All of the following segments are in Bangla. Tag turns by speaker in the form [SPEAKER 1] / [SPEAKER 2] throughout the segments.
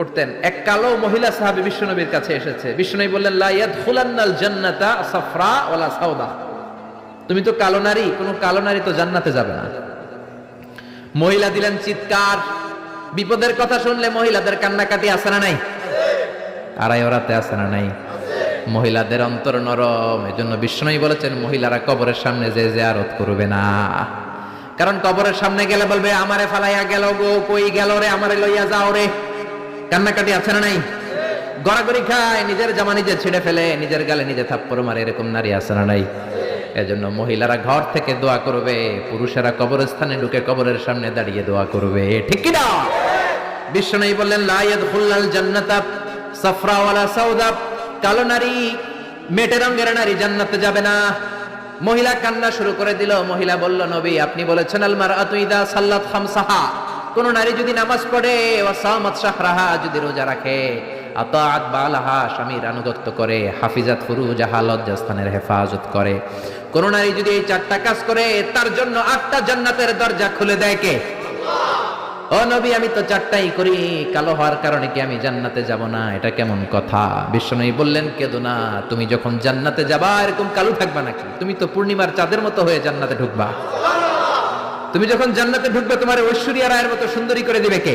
[SPEAKER 1] করতেন। এক কালো মহিলা সাহাবী বিশ্বনবীর কাছে এসেছে। বিশ্বনবী বললেন, লা ইয়াদখুলান্নাল জান্নাতা সাফরা ওয়ালা সাওদা। তুমি তো কালো নারী, কোনো কালো নারী তো জান্নাতে যাবে না। মহিলা দিলেন চিৎকার। বিপদের কথা শুনলে মহিলাদের কান্নাকাটি আছে না নাই? আড়াই ওরাতে আছে না নাই? মহিলাদের অন্তর নরম, এজন্য বিশ্বনবী বলেছেন মহিলারা কবরের সামনে যে জিয়ারত করবে না। কারণ কবরের সামনে গেলে বলবে, আমারে ফালাইয়া গেল গো, কই গেল রে, আমারে লইয়া যাও রে। কান্নাকাটি আছে না নাই? গড়াগড়ি খায়, নিজের জামা নিজে ছিঁড়ে ফেলে, নিজের গালে নিজে থাপ্পড় মারে, এরকম নারী আছে না নাই? এজন্য মহিলারা ঘর থেকে দোয়া করবে, পুরুষেরা কবরস্থানে ঢুকে কবরের সামনে দাঁড়িয়ে দোয়া করবে, ঠিক কি না? বিশ্বনবী বললেন, লা ইয়াদখুলুল জান্নাতা সাফরা ওয়ালা সাওদা। কালো নারী, মেটে রঙের নারী জান্নাতে যাবে না। মহিলা কান্না শুরু করে দিল। মহিলা বলল, নবী আপনি বলেছেন আল মারআতু ইযা সাল্লাত খামসাহা, কোন নারী যদি নামাজ পড়ে, ওয়া সামাত শাহরাহা, যদি রোজা রাখে, আতাআত বালাহা, স্বামীর আনুগত্য করে, হাফিজাত ফুরুজাহা, লজ্জাস্থানের হেফাজত করে, কোন নারী যদি এই চারটা কাজ করে, তার জন্য 8টা জান্নাতের দরজা খুলে দেয় কে? ও নবী, আমি তো 4টাই করি, কালো হওয়ার কারণে কি আমি জান্নাতে যাব না? এটা কেমন কথা? বিশ্বনবী বললেন, কেঁদো না, তুমি যখন জান্নাতে যাবা এরকম কালো থাকবা নাকি? তুমি তো পূর্ণিমার চাঁদের মতো হয়ে জান্নাতে ঢুকবা। তুমি যখন জান্নাতে ঢুকবে, তোমার ঐশ্বরিয়া রায়ের মতো সুন্দরী করে দিবে কে?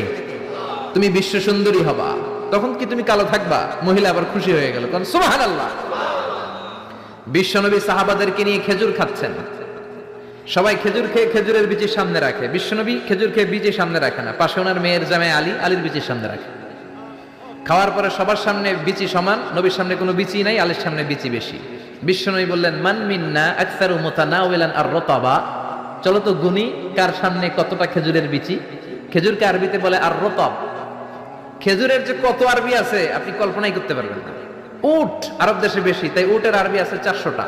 [SPEAKER 1] তুমি বিশ্ব সুন্দরী হবা। তখন কি তুমি কালো থাকবা? মহিলা আবার খুশি হয়ে গেল, কারণ সুবহানাল্লাহ। বিশ্বনবী সাহাবাদেরকে নিয়ে খেজুর খাচ্ছেন। সবাই খেজুর খেয়ে খেজুরের বিচি সামনে রাখে। বিশ্বনবী খেজুর খেয়ে বিচি সামনে রাখে না, পাশে ওনার মেয়ের জামাই আলী, আলীর বিচি সামনে রাখে। খাওয়ার পরে সবার সামনে বিচি সমান, নবীর সামনে কোনো বিচি নাই, আলীর সামনে বিচি বেশি। বিশ্বনবী বললেন, মান মিন্না আকসারু মুতানাওয়ালান আর-রতাবা, চলো তো গুনি কার সামনে কতটা খেজুরের বিচি। খেজুরকে আরবিতে বলে আর-রতাব। খেজুরের যে কত আরবি আছে আপনি কল্পনাই করতে পারবেন না। উট আরব দেশে বেশি, তাই উটের আরবি আছে 400টা।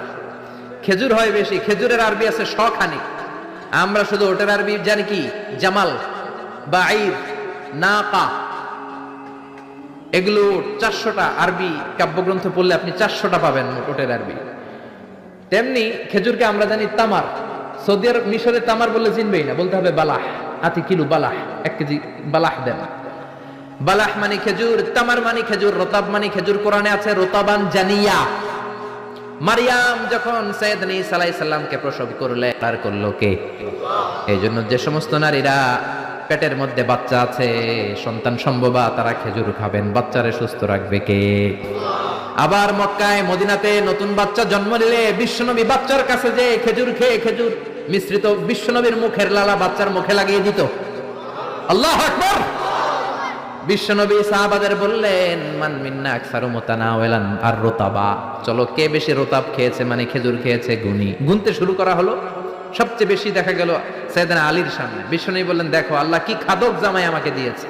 [SPEAKER 1] খেজুর হয় বেশি, খেজুরের আরবি আছে 100 খানিক। আমরা শুধু ওটের আরবি জানি কি, জামাল, বাঈর, নাকা, এগুলো 400টা আরবি কাব্যগ্রন্থ পড়লে আপনি 400টা পাবেন ওটের আরবি। তেমনি খেজুরকে আমরা জানি তামার। সৌদি আরব, মিশরে তামার বললে চিনবেই না, বলতে হবে বালাহ। আতি কিলো বালাহ, 1 কেজি বালাহ দেন। বালাহ মানে খেজুর, তামার মানে খেজুর, রতাব মানে খেজুর। কোরআনে আছে রতাবান জানিয়া। মারিয়াম যখন সাইয়েদনা ঈসা আলাইহিস সালামকে প্রসব করলে, তার করলো কে? এই জন্য যে সমস্ত নারীরা পেটের মধ্যে বাচ্চা আছে, সন্তান সম্ভবা, তারা খেজুর খাবেন। বাচ্চারে সুস্থ রাখবে কে? আবার মক্কায় মদিনাতে নতুন বাচ্চা জন্ম নিলে বিশ্বনবী বাচ্চার কাছে যে খেজুর খেয়ে খেজুর মিশ্রিত বিশ্বনবীর মুখের লালা বাচ্চার মুখে লাগিয়ে দিত। আল্লাহু আকবার। বিশ্বনবী সাহাবাদের বললেন, মান মিন্না আকসারু মুতানাওয়ালান আর-রতাবা, চলো কে বেশি রতাব খেয়েছে, মানে খেজুর খেয়েছে, গুনি। গুনতে শুরু করা হলো। সবচেয়ে বেশি দেখা গেল সাইয়েদনা আলীর সামনে। বিশ্বনবী বললেন, দেখো আল্লাহ কি খাদক জামাই আমাকে দিয়েছে।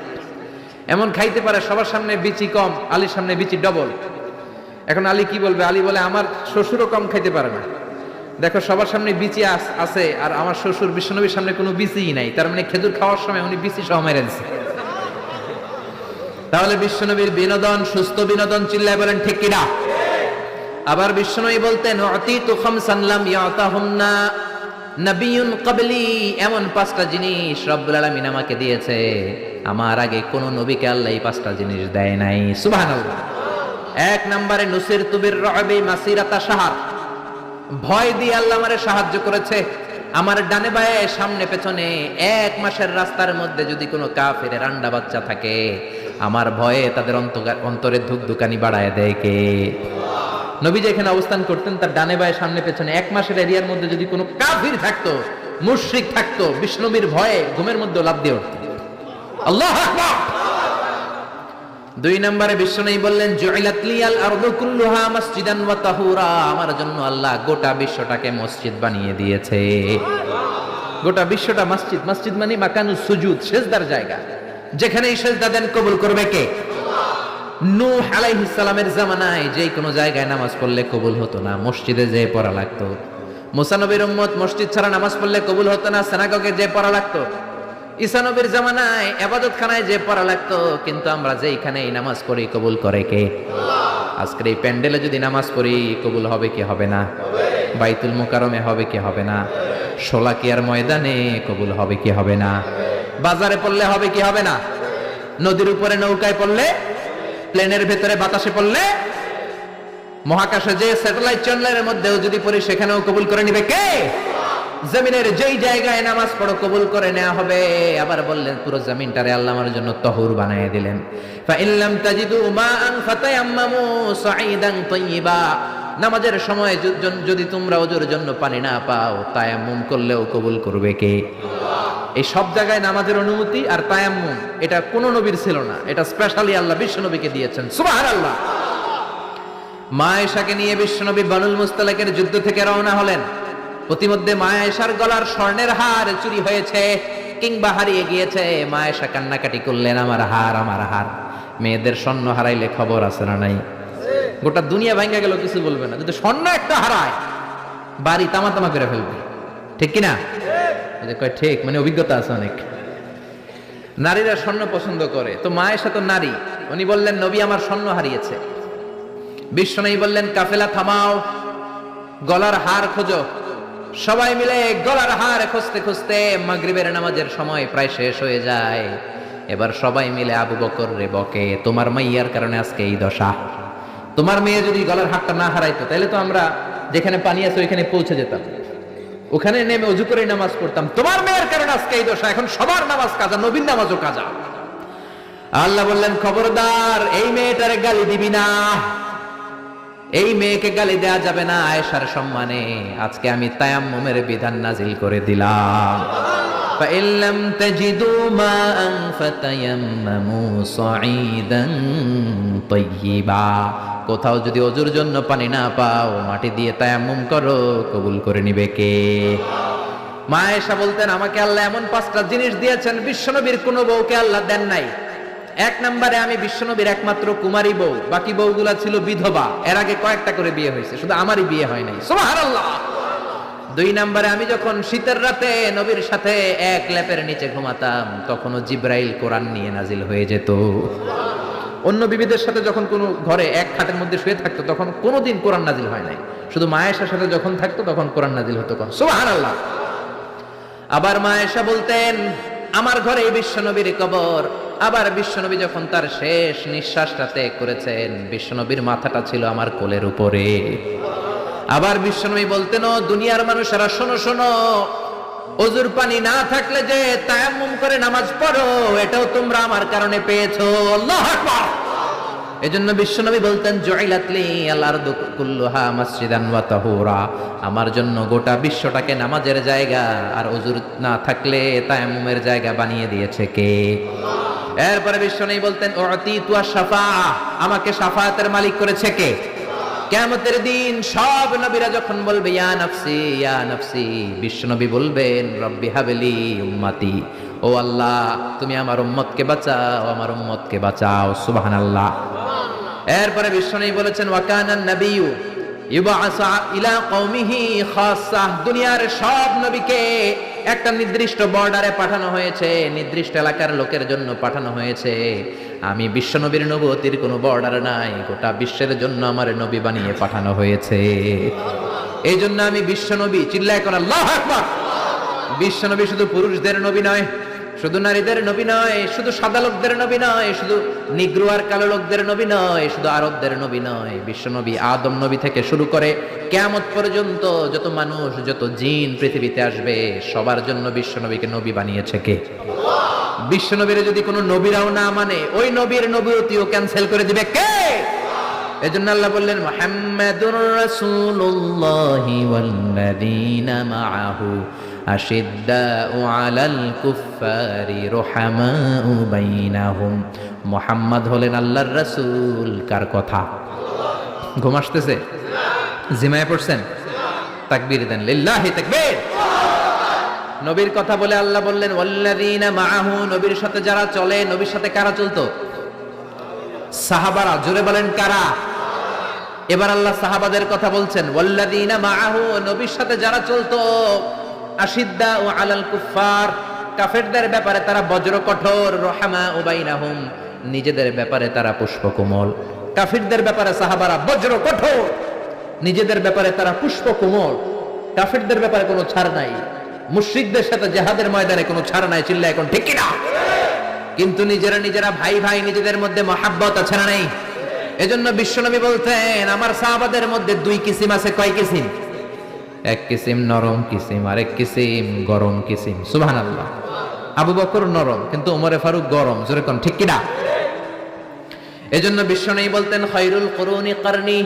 [SPEAKER 1] এমন খাইতে পারে, সবার সামনে বিচি কম, আলীর সামনে বিচি ডবল। এখন আলী কি বলবে? আলী বলে, আমার শ্বশুরও কম খাইতে পারে না। দেখো সবার সামনে বিচি আছে, আর আমার শ্বশুর বিশ্বনবীর সামনে কোনো বিচিই নাই, তার মানে খেজুর খাওয়ার সময় উনি বিচি সহ মেরে দিচ্ছে। তাহলে বিশ্বনবীর বিনোদন, সুস্থ বিনোদন, চিল্লায় বলেন ঠিক কিনা? আবার বিশ্বনবী বলতেন, উতিতু খামসান লাম ইয়াতাহুন্না নাবিয়্যুন ক্বাবলি, এমন 5টা জিনিস রব্বুল আলামিন আমাকে দিয়েছে, আমার আগে কোন নবীকে আল্লাহ এই 5টা জিনিস দেয় নাই। সুবহানাল্লাহ। 1 নম্বরে নুসিরতু বির-রু'বি মাসিরাতা শাহর, ভয় দিয়ে আল্লাহ আমারে সাহায্য করেছে। আমার ডানে বায়ে সামনে পেছনে 1 মাসের রাস্তার মধ্যে যদি কোনো কাফেরের আন্ডা বাচ্চা থাকে, আমার ভয়ে তাদের অন্তরে ধুকধুকানি বাড়ায় দেয় কে? নবী যেখানে অবস্থান করতেন, তার ডানে বায়ে সামনে পেছনে 1 মাসের এরিয়ার মধ্যে যদি কোনো কাফির থাকতো, মুশরিক থাকতো, বিষ্ণবীর ভয়ে ঘুমের মধ্যে লাফ দিয়ে উঠত। আল্লাহু আকবার। 2 নম্বরে বিশ্বনবী বললেন, জুইলাত লিয়াল আরদু কুল্লুহা মাসজিদান ওয়া তাহুরা, আমার জন্য আল্লাহ গোটা বিশ্বটাকে মসজিদ বানিয়ে দিয়েছে। গোটা বিশ্বটা মসজিদ। মসজিদ মানে মাকানুস সুজুদ, সিজদার জায়গা। যেখানেই সিজদা দেন কবুল করবে কে? নূহ আলাইহিস সালামের জামানায় যে কোনো জায়গায় নামাজ পড়লে কবুল হতো না, মসজিদে যেয়ে পড়া লাগতো। মুসা নবীর উম্মত মসজিদ ছাড়া নামাজ পড়লে কবুল হতো না, সিনাগগে যেয়ে পড়া লাগতো। ঈসা নবীর জামানায় ইবাদতখানায় যে পড়া লাগতো। কিন্তু আমরা যেইখানেই নামাজ পড়ি কবুল করে কে? আজকের এই প্যান্ডেলে যদি নামাজ পড়ি কবুল হবে কি হবে না? বাইতুল মুকাররমে হবে কি হবে না? শোলাকিয়ার ময়দানে কবুল হবে কি হবে না? বাজারে পড়লে হবে কি হবে না? নদীর উপরে নৌকায় পড়লে, প্লেনের ভেতরে বাতাসে পড়লে, মহাকাশে যে স্যাটেলাইট চ্যানেলের মধ্যেও যদি পড়ি সেখানেও কবুল করে নিবে কে? জমিনের যেই জায়গায় নামাজ পড়ো কবুল করে নেওয়া হবে। আবার বললেন পুরো জমিনটারে আল্লাহ আমার জন্য তহুর বানিয়ে দিলেন। ফাইল্লাম তাজিদু মাআন ফাতায়াম্মামু সাঈদান তাইয়্যিবা, নামাজের সময় যদি তোমরা ওজুর জন্য পানি না পাও তায়াম্মুম করলেও কবুল করবে কে? এই সব জায়গায় নামাজের অনুমতি আর তায়াম্মুম, এটা কোন নবীর ছিল না, এটা স্পেশালি আল্লাহ বিশ্ব নবীকে দিয়েছেন। সুবহানাল্লাহ। মা আয়েশাকে নিয়ে বিশ্বনবী বানুল মুস্তালাকের যুদ্ধ থেকে রওনা হলেন। প্রতিমধ্যে মা আয়েশার গলার স্বর্ণের হার চুরি হয়েছে কিংবা হারিয়ে গিয়েছে। মা আয়েশা কান্নাকাটি করলেন, আমার হার, আমার হার। মেয়েদের স্বর্ণ হারাইলে খবর আছে না নাই? গোটা দুনিয়া ভাঙ্গা গেল কিছু বলবে না, যদি স্বর্ণ একটা হারায় বাড়ি তামা তামা করে ফেলবে, ঠিক কিনা? কয় ঠিক, মানে অভিজ্ঞতা আছে অনেক। নারীরা স্বর্ণ পছন্দ করে, তো মা আয়েশা তো নারী, উনি বললেন নবী আমার স্বর্ণ হারিয়েছে। বিশ্বনবী বললেন কাফেলা থামাও, গলার হার খোঁজো। সবাই মিলে গলার হার খুঁজতে খুঁজতে মাগরিবের নামাজের সময় প্রায় শেষ হয়ে যায়। এবার সবাই মিলে আবু বকর রে বকে, তোমার মাইয়ার কারণে আজকে এই দশা। তোমার মেয়ে যদি গলার হারটা না হারাইতো তাহলে তো আমরা যেখানে পানি আছে ওইখানে পৌঁছে যেতাম, ওখানে নেমে অজু করে নামাজ পড়তাম। তোমার মেয়ের কারণে আজকে এই দশা, এখন সবার নামাজ কাজা, নবীর নামাজও কাজা। আল্লাহ বললেন খবরদার, এই মেয়েটারে গালি দিবি না, এই মেয়েকে গালি দেয়া যাবে না আয়েশার সম্মানে। আজকে আমি তায়াম্মুমের বিধান নাজিল করে দিলাম। ফাইল্লাম তাজিদু মাআন ফাতায়াম্মামু সাঈদান তাইয়্যিবা, কোথাও যদি ওজুর জন্য পানি না পাও মাটি দিয়ে তায়াম্মুম করো, কবুল করে নিবে কে? মা আয়েশা বলতেন আমাকে আল্লাহ এমন 5টা জিনিস দিয়েছেন বিশ্বনবীর কোনো বউকে আল্লাহ দেন নাই। এক নম্বরে আমি বিশ্বনবীর একমাত্র কুমারী বউ, বাকি বউগুলা ছিল বিধবা, এর আগে কয়েকটা করে বিয়ে হয়েছে, শুধু আমারই বিয়ে হয় নাই। সুবহানাল্লাহ। 2 নম্বরে আমি যখন শীতের রাতে নবীর সাথে এক লেপের নিচে ঘুমাতাম তখনও জিব্রাইল কোরআন নিয়ে নাজিল হয়ে যেত। অন্য বিবিদের সাথে যখন কোনো ঘরে এক খাটের মধ্যে শুয়ে থাকতো তখন কোনোদিন কোরআন নাজিল হয় নাই, শুধু মা আয়েশার সাথে যখন থাকতো তখন কোরআন নাজিল হতো। সুবহানাল্লাহ। আবার মা আয়েশা বলতেন আমার ঘরে বিশ্বনবীর কবর। আবার বিশ্বনবী যখন তার শেষ নিঃশ্বাসটা ত্যাগ করেছেন বিশ্বনবীর মাথাটা ছিল আমার কোলের উপরে। আবার বিশ্বনবী বলতেন ও দুনিয়ার মানুষেরা শোনো শোনো, ওযুর পানি না থাকলে যে তায়াম্মুম করে নামাজ পড়ো এটাও তোমরা আমার কারণে পেয়েছো। আল্লাহু আকবার। এজন্য বিশ্বনবী বলতেন জুইলাত লি আল আরদু কুল্লুহা মাসজিদান ওয়া তাহুরা, আমার জন্য গোটা বিশ্বটাকে নামাজের জায়গা আর ওযুর না থাকলে তায়াম্মুমের জায়গা বানিয়ে দিয়েছে কে? এরপরে বিশ্বনবী বলতেন উতিতু আশ-শাফাআহ, আমাকে শাফায়াতের মালিক করেছে কে? কিয়ামতের দিন সব নবীরা যখন বলবে ইয়া নাফসি ইয়া নাফসি, বিশ্বনবী বলবেন রব্বি হাবলি উম্মতি, ও আল্লাহ তুমি আমার উম্মতকে বাঁচাও, আমার উম্মতকে বাঁচাও। সুবহানাল্লাহ। এরপরে বিশ্বনবী বলেছেন ওয়া কানান নাবিয়্যু ইউবআসু ইলা কওমিহি খাসসা, দুনিয়ার সব নবীকে একটা নির্দিষ্ট বর্ডারে পাঠানো হয়েছে, নির্দিষ্ট এলাকার লোকের জন্য পাঠানো হয়েছে। আমি বিশ্বনবীর নবুয়তির কোনো বর্ডার নাই, গোটা বিশ্বের জন্য আমার নবী বানিয়ে পাঠানো হয়েছে। এই জন্য আমি বিশ্বনবী, চিল্লায় কোন আল্লাহু আকবার। বিশ্বনবী শুধু পুরুষদের নবী নয়, শুধু নারীদের নবী নয়, শুধু সাদা লোকদের নবী নয়, শুধু নিগ্রো আর কালো লোকদের নবী নয়, শুধু আরবদের নবী নয়। বিশ্বনবী আদম নবী থেকে শুরু করে কিয়ামত পর্যন্ত যত মানুষ যত জিন পৃথিবীতে আসবে সবার জন্য বিশ্বনবীকে নবী বানিয়েছে কে? বিশ্বনবীর যদি কোনো নবীরাও না মানে ওই নবীর নবুয়তিও ক্যান্সেল করে দিবে কে? এজন্য আল্লাহ বললেন মুহাম্মাদুর রাসূলুল্লাহি ওয়াল্লাযীনা মাআহু আশিদ্দাউ আলাল কুফফারি রুহামাউ বাইনাহুম। মুহাম্মদ হলেন আল্লাহর রাসূল। কার কথা? ঘুম আসতেছে? জিমায় পড়ছেন? তাকবীর দেন, লিল্লাহি তাকবীর। নবীর কথা বলে আল্লাহ বললেন ওয়াল্লাযীনা মাআহু, নবীর সাথে যারা চলে। নবীর সাথে কারা চলতো? সাহাবারা। জোরে বলেন কারা? এবার আল্লাহ সাহাবাদের কথা বলছেন ওয়াল্লাযীনা মাআহু, নবীর সাথে যারা চলতো। আশিদ্দাউ আলাল কুফফার, কাফেরদের ব্যাপারে তারা বজ্র কঠোর। রুহামাউ বাইনাহুম, নিজেদের ব্যাপারে তারা পুষ্পকোমল। কাফেরদের ব্যাপারে সাহাবারা বজ্র কঠোর, নিজেদের ব্যাপারে তারা পুষ্পকোমল। কাফেরদের ব্যাপারে কোনো ছাড় নাই, মুশরিকদের সাথে জিহাদের ময়দানে কোনো ছাড় নাই। চিল্লায় এখন ঠিক কিনা? কিন্তু নিজেরা নিজেরা ভাই ভাই নিজেদের মধ্যে মহাব্বত আছে না নাই? এজন্য বিশ্বনবী বলতেন আমার সাহাবাদের মধ্যে দুই কিসিম আছে। কয় কিসিম? এক কিসিম নরম কিসিম, আর এক কিসিম গরম কিসিম। সুবহানাল্লাহ। আবু বকর নরম, কিন্তু ওমরে ফারুক গরম। জোরে কোন ঠিক কিনা? এজন্য বিশ্বনবী বলতেন খায়রুল কুরুনি করনি,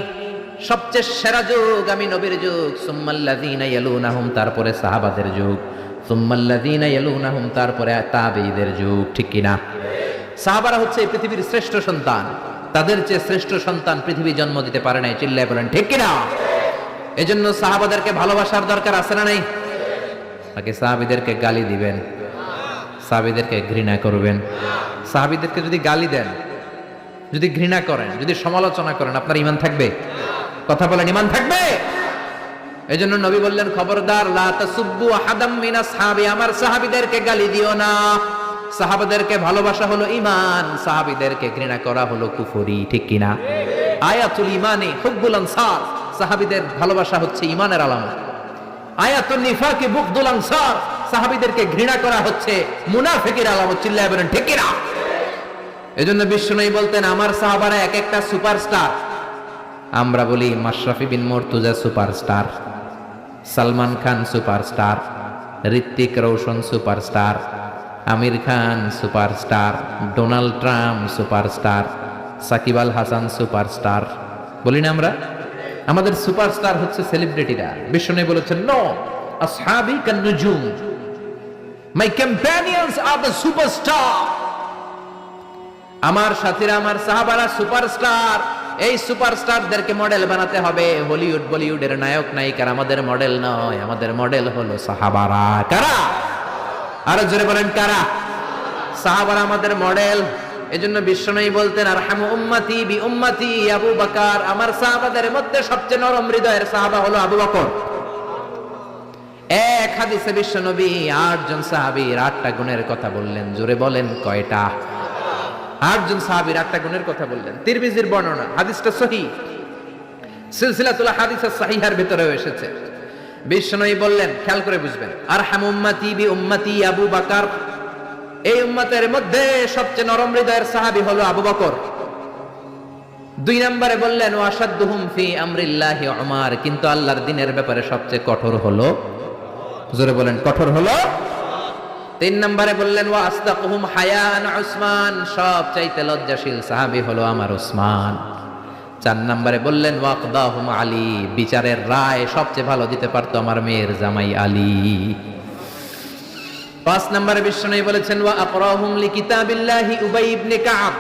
[SPEAKER 1] সবচেয়ে সেরা যুগ আমি নবীর যুগ, সুম্মাল্লাযীনা ইয়ালুনাহুম, তারপরে সাহাবাদের যুগ, সুম্মাল্লাযীনা ইয়ালুনাহুম, তারপরে তাবেঈদের যুগ। ঠিক কিনা? সাহাবারা হচ্ছে এই পৃথিবীর শ্রেষ্ঠ সন্তান, তাদের চেয়ে শ্রেষ্ঠ সন্তান পৃথিবী জন্ম দিতে পারে নাই। চিল্লায় বলেন ঠিক কিনা? এজন্য সাহাবাদেরকে ভালোবাসার দরকার আছে না নাই? নাকি সাহাবীদেরকে গালি দিবেন, সাহাবীদেরকে ঘৃণা করবেন? সাহাবীদেরকে যদি গালি দেন, যদি ঘৃণা করেন, যদি সমালোচনা করেন, আপনার ঈমান থাকবে? কথা বলেন, ঈমান থাকবে? এজন্য নবী বললেন খবরদার, লা তাসুব্বু আহাদাম মিন আসহাবি, আমার সাহাবীদেরকে গালি দিও না। সাহাবাদেরকে ভালোবাসা হলো ঈমান, সাহাবীদেরকে ঘৃণা করা হলো কুফরি। ঠিক কিনা? আয়াতুল ঈমানি হুব্বুল আনসার, সাহাবীদের ভালোবাসা হচ্ছে ঈমানের আলামত। আয়াতুন নিফাকি বুগদুল আনসার, সাহাবীদেরকে ঘৃণা করা হচ্ছে মুনাফিকের আলামত। চিল্লায় বলেন ঠিক কিনা? এজন্য বিশ্বনবী বলতেন আমার সাহাবারা এক একটা সুপারস্টার। আমরা বলি Mashrafe Bin Mortaza superstar, Salman Khan superstar, Hrithik Roshan superstar, Aamir Khan superstar, Donald Trump superstar, Shakib Al Hasan superstar. বলি না আমরা? আমাদের সুপারস্টার হচ্ছে সেলিব্রিটিরা। বিশ্বনবী বলেছেন নো, আসহাবি কান নুজুম, মাই কম্প্যানিয়নস আর দ্য সুপারস্টার। আমার সাথীরা, আমার সাহাবারা সুপারস্টার। এই সুপারস্টারদেরকে মডেল বানাতে হবে। হলিউড বলিউডের নায়ক নায়িকার আমাদের মডেল নয়, আমাদের মডেল হলো সাহাবারা। কারা? আরো জোরে বলেন কারা? সাহাবারা আমাদের মডেল। এজন্য বিশ্বনবী বলতেন আরহামু উম্মতি বি উম্মতি আবু বকর, আমার সাহাবাদের মধ্যে সবচেয়ে নরম হৃদয়ের সাহাবা হলো আবু বকর। এক হাদিসে বিশ্বনবী 8 জন সাহাবীর 8টা গুণের কথা বললেন। জোরে বলেন কয়টা? 8 জন সাহাবীর 8টা গুণের কথা বললেন। তিরমিজির বর্ণনা, হাদিসটা সহিহ, সিলসিলাতুল হাদিস সাহিহার ভিতরেও এসেছে। বিশ্বনবী বললেন, খেয়াল করে বুঝবেন, আরহামু উম্মতি বি উম্মতি আবু বকর, এই উম্মতের মধ্যে সবচেয়ে নরম হৃদয়ের সাহাবী হলো আবু বকর। 2 নম্বরে বললেন ওয়াশাদ্দুহুম ফি আমরিল্লাহি উমর, কিন্তু আল্লাহর দ্বীনের ব্যাপারে সবচেয়ে কঠোর হলো, জোরে বলেন কঠোর হলো। 3 নম্বরে বললেন ওয়া আসদাকুহুম হায়ান উসমান, সবচাইতে লজ্জাশীল সাহাবী হলো আমার উসমান। 4 নম্বরে বললেন ওয়াকদাহুম আলী, বিচারের রায় সবচেয়ে ভালো দিতে পারতো আমার মেয়ের জামাই আলী। 5 নম্বরে বিশ্বনবী বলেছেন ওয়া আকরাহুম লিকিতাবিল্লাহি উবাই ইবনে কাব,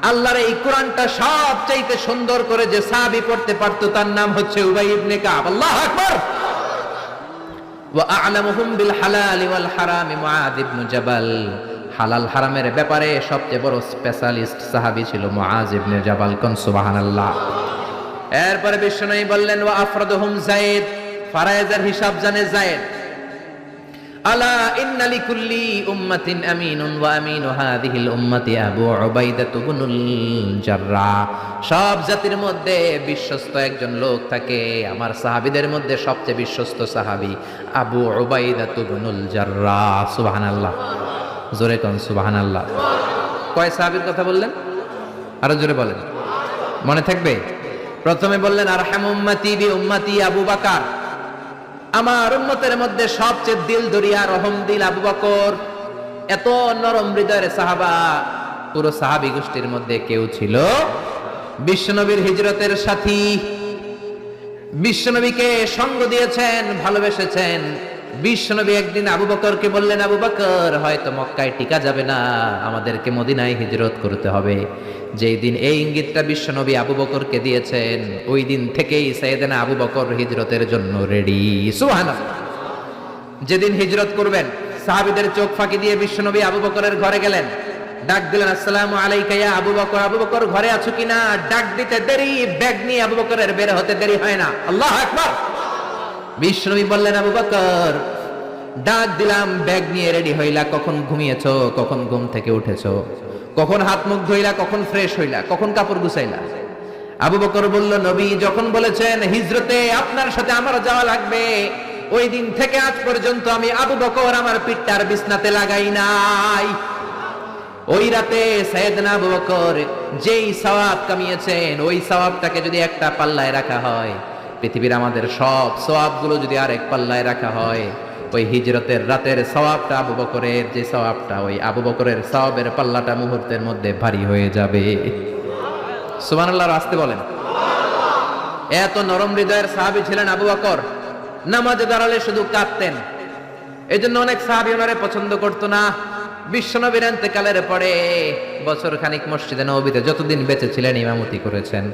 [SPEAKER 1] আল্লাহর এই কোরআনটা সবচাইতে সুন্দর করে যে সাহাবী পড়তে পারতো তার নাম হচ্ছে উবাই ইবনে কাব। আল্লাহু আকবার। ওয়া আ'লামুহুম বিল হালাল ওয়াল হারাম মুআয ইবনে জাবাল, হালাল হারামের ব্যাপারে সবচেয়ে বড় স্পেশালিস্ট সাহাবী ছিল মুআয ইবনে জাবাল। কোন সুবহানাল্লাহ। এরপরে বিশ্বনবী বললেন ওয়া আফরাদুহুম যায়েদ, ফারায়েজের হিসাব জানে যায়েদ। আলা ইন্না লিকুল্লি উম্মাতিন আমিনুন ওয়া আমিনু হাযিহিল উম্মতি আবু উবাইদা ইবনুল জাররাহ, সব জাতির মধ্যে বিশ্বস্ত একজন লোক থাকে, আমার সাহাবীদের মধ্যে সবচেয়ে বিশ্বস্ত সাহাবী আবু উবাইদা ইবনুল জাররাহ। সুবহানাল্লাহ। জোরে কোন সুবহানাল্লাহ। কয় সাহাবীর কথা বললেন? আরো জোরে বলেন, মনে থাকবে? প্রথমে বললেন আরহামু উম্মতি বি উম্মতি আবু বকর, আমার উম্মতের মধ্যে সবচেয়ে দিল দরিয়া রহম দিল আবু বকর। এত নরম হৃদয়ের সাহাবা পুরো সাহাবী গোষ্ঠীর মধ্যে কেউ ছিল? বিশ্বনবীর হিজরতের সাথী, বিশ্বনবীকে সঙ্গ দিয়েছেন, ভালোবেসেছেন। বিশ্বনবী একদিন আবু বকরকে বললেন আবু বকর হয়তো মক্কায় টিকা যাবে না, আমাদেরকে মদিনায় হিজরত করতে হবে। যেই দিন এই ইঙ্গিতটা বিশ্বনবী আবু বকরকে দিয়েছেন, ওই দিন থেকেই সাইয়েদনা আবু বকর হিজরতের জন্য রেডি। সুবহানাল্লাহ। যেদিন হিজরত করবেন সাহাবীদের চোখ ফাঁকি দিয়ে বিশ্বনবী আবু বকরের ঘরে গেলেন, ডাক দিলেন আসসালামু আলাইকা ইয়া আবু বকর। আবু বকর ঘরে আছো কিনা? ডাক দিতে দেরি, ব্যাগ নিয়ে আবু বকরের বের হতে দেরি হয় না। আল্লাহু আকবার। বিশ্বনবী বললেন আবু বকর, ডাক দিলাম, ব্যাগ নিয়ে রেডি হইলা, কখন ঘুমিয়েছো, কখন ঘুম থেকে উঠেছো, কখন হাত মুখ ধুইলা, কখন ফ্রেশ হইলা, কখন কাপড় গুছাইলা? আবু বকর বলল নবী যখন বলেছেন হিজরতে আপনার সাথে আমার যাওয়া লাগবে, ওই দিন থেকে আজ পর্যন্ত আমি আবু বকর আমার পিঠটার বিছনাতে লাগাই নাই। ওই রাতে সাইয়েদনা আবু বকর যেই সওয়াব কামিয়েছেন ওই সওয়াবটাকে যদি একটা পাল্লায় রাখা হয়, পৃথিবীর আমাদের সব সওয়াবগুলো যদি আরেক পাল্লায় রাখা হয়, ওই হিজরতের রাতের সওয়াবটা আবু বকরের যে সওয়াবটা, ওই আবু বকরের সওয়াবের পাল্লাটা মুহূর্তের মধ্যে ভারী হয়ে যাবে। সুবহানাল্লাহ, আসতে বলেন। এত নরম হৃদয়ের সাহাবী ছিলেন আবু বকর, নামাজে দাঁড়ালে শুধু কাঁদতেন। এই জন্য অনেক সাহাবী ওনারে পছন্দ করতো না। বিশ্বনবীর ইন্তেকালের পরে বছর খানিক মসজিদে নববীতে যতদিন বেঁচে ছিলেন ইমামতি করেছেন।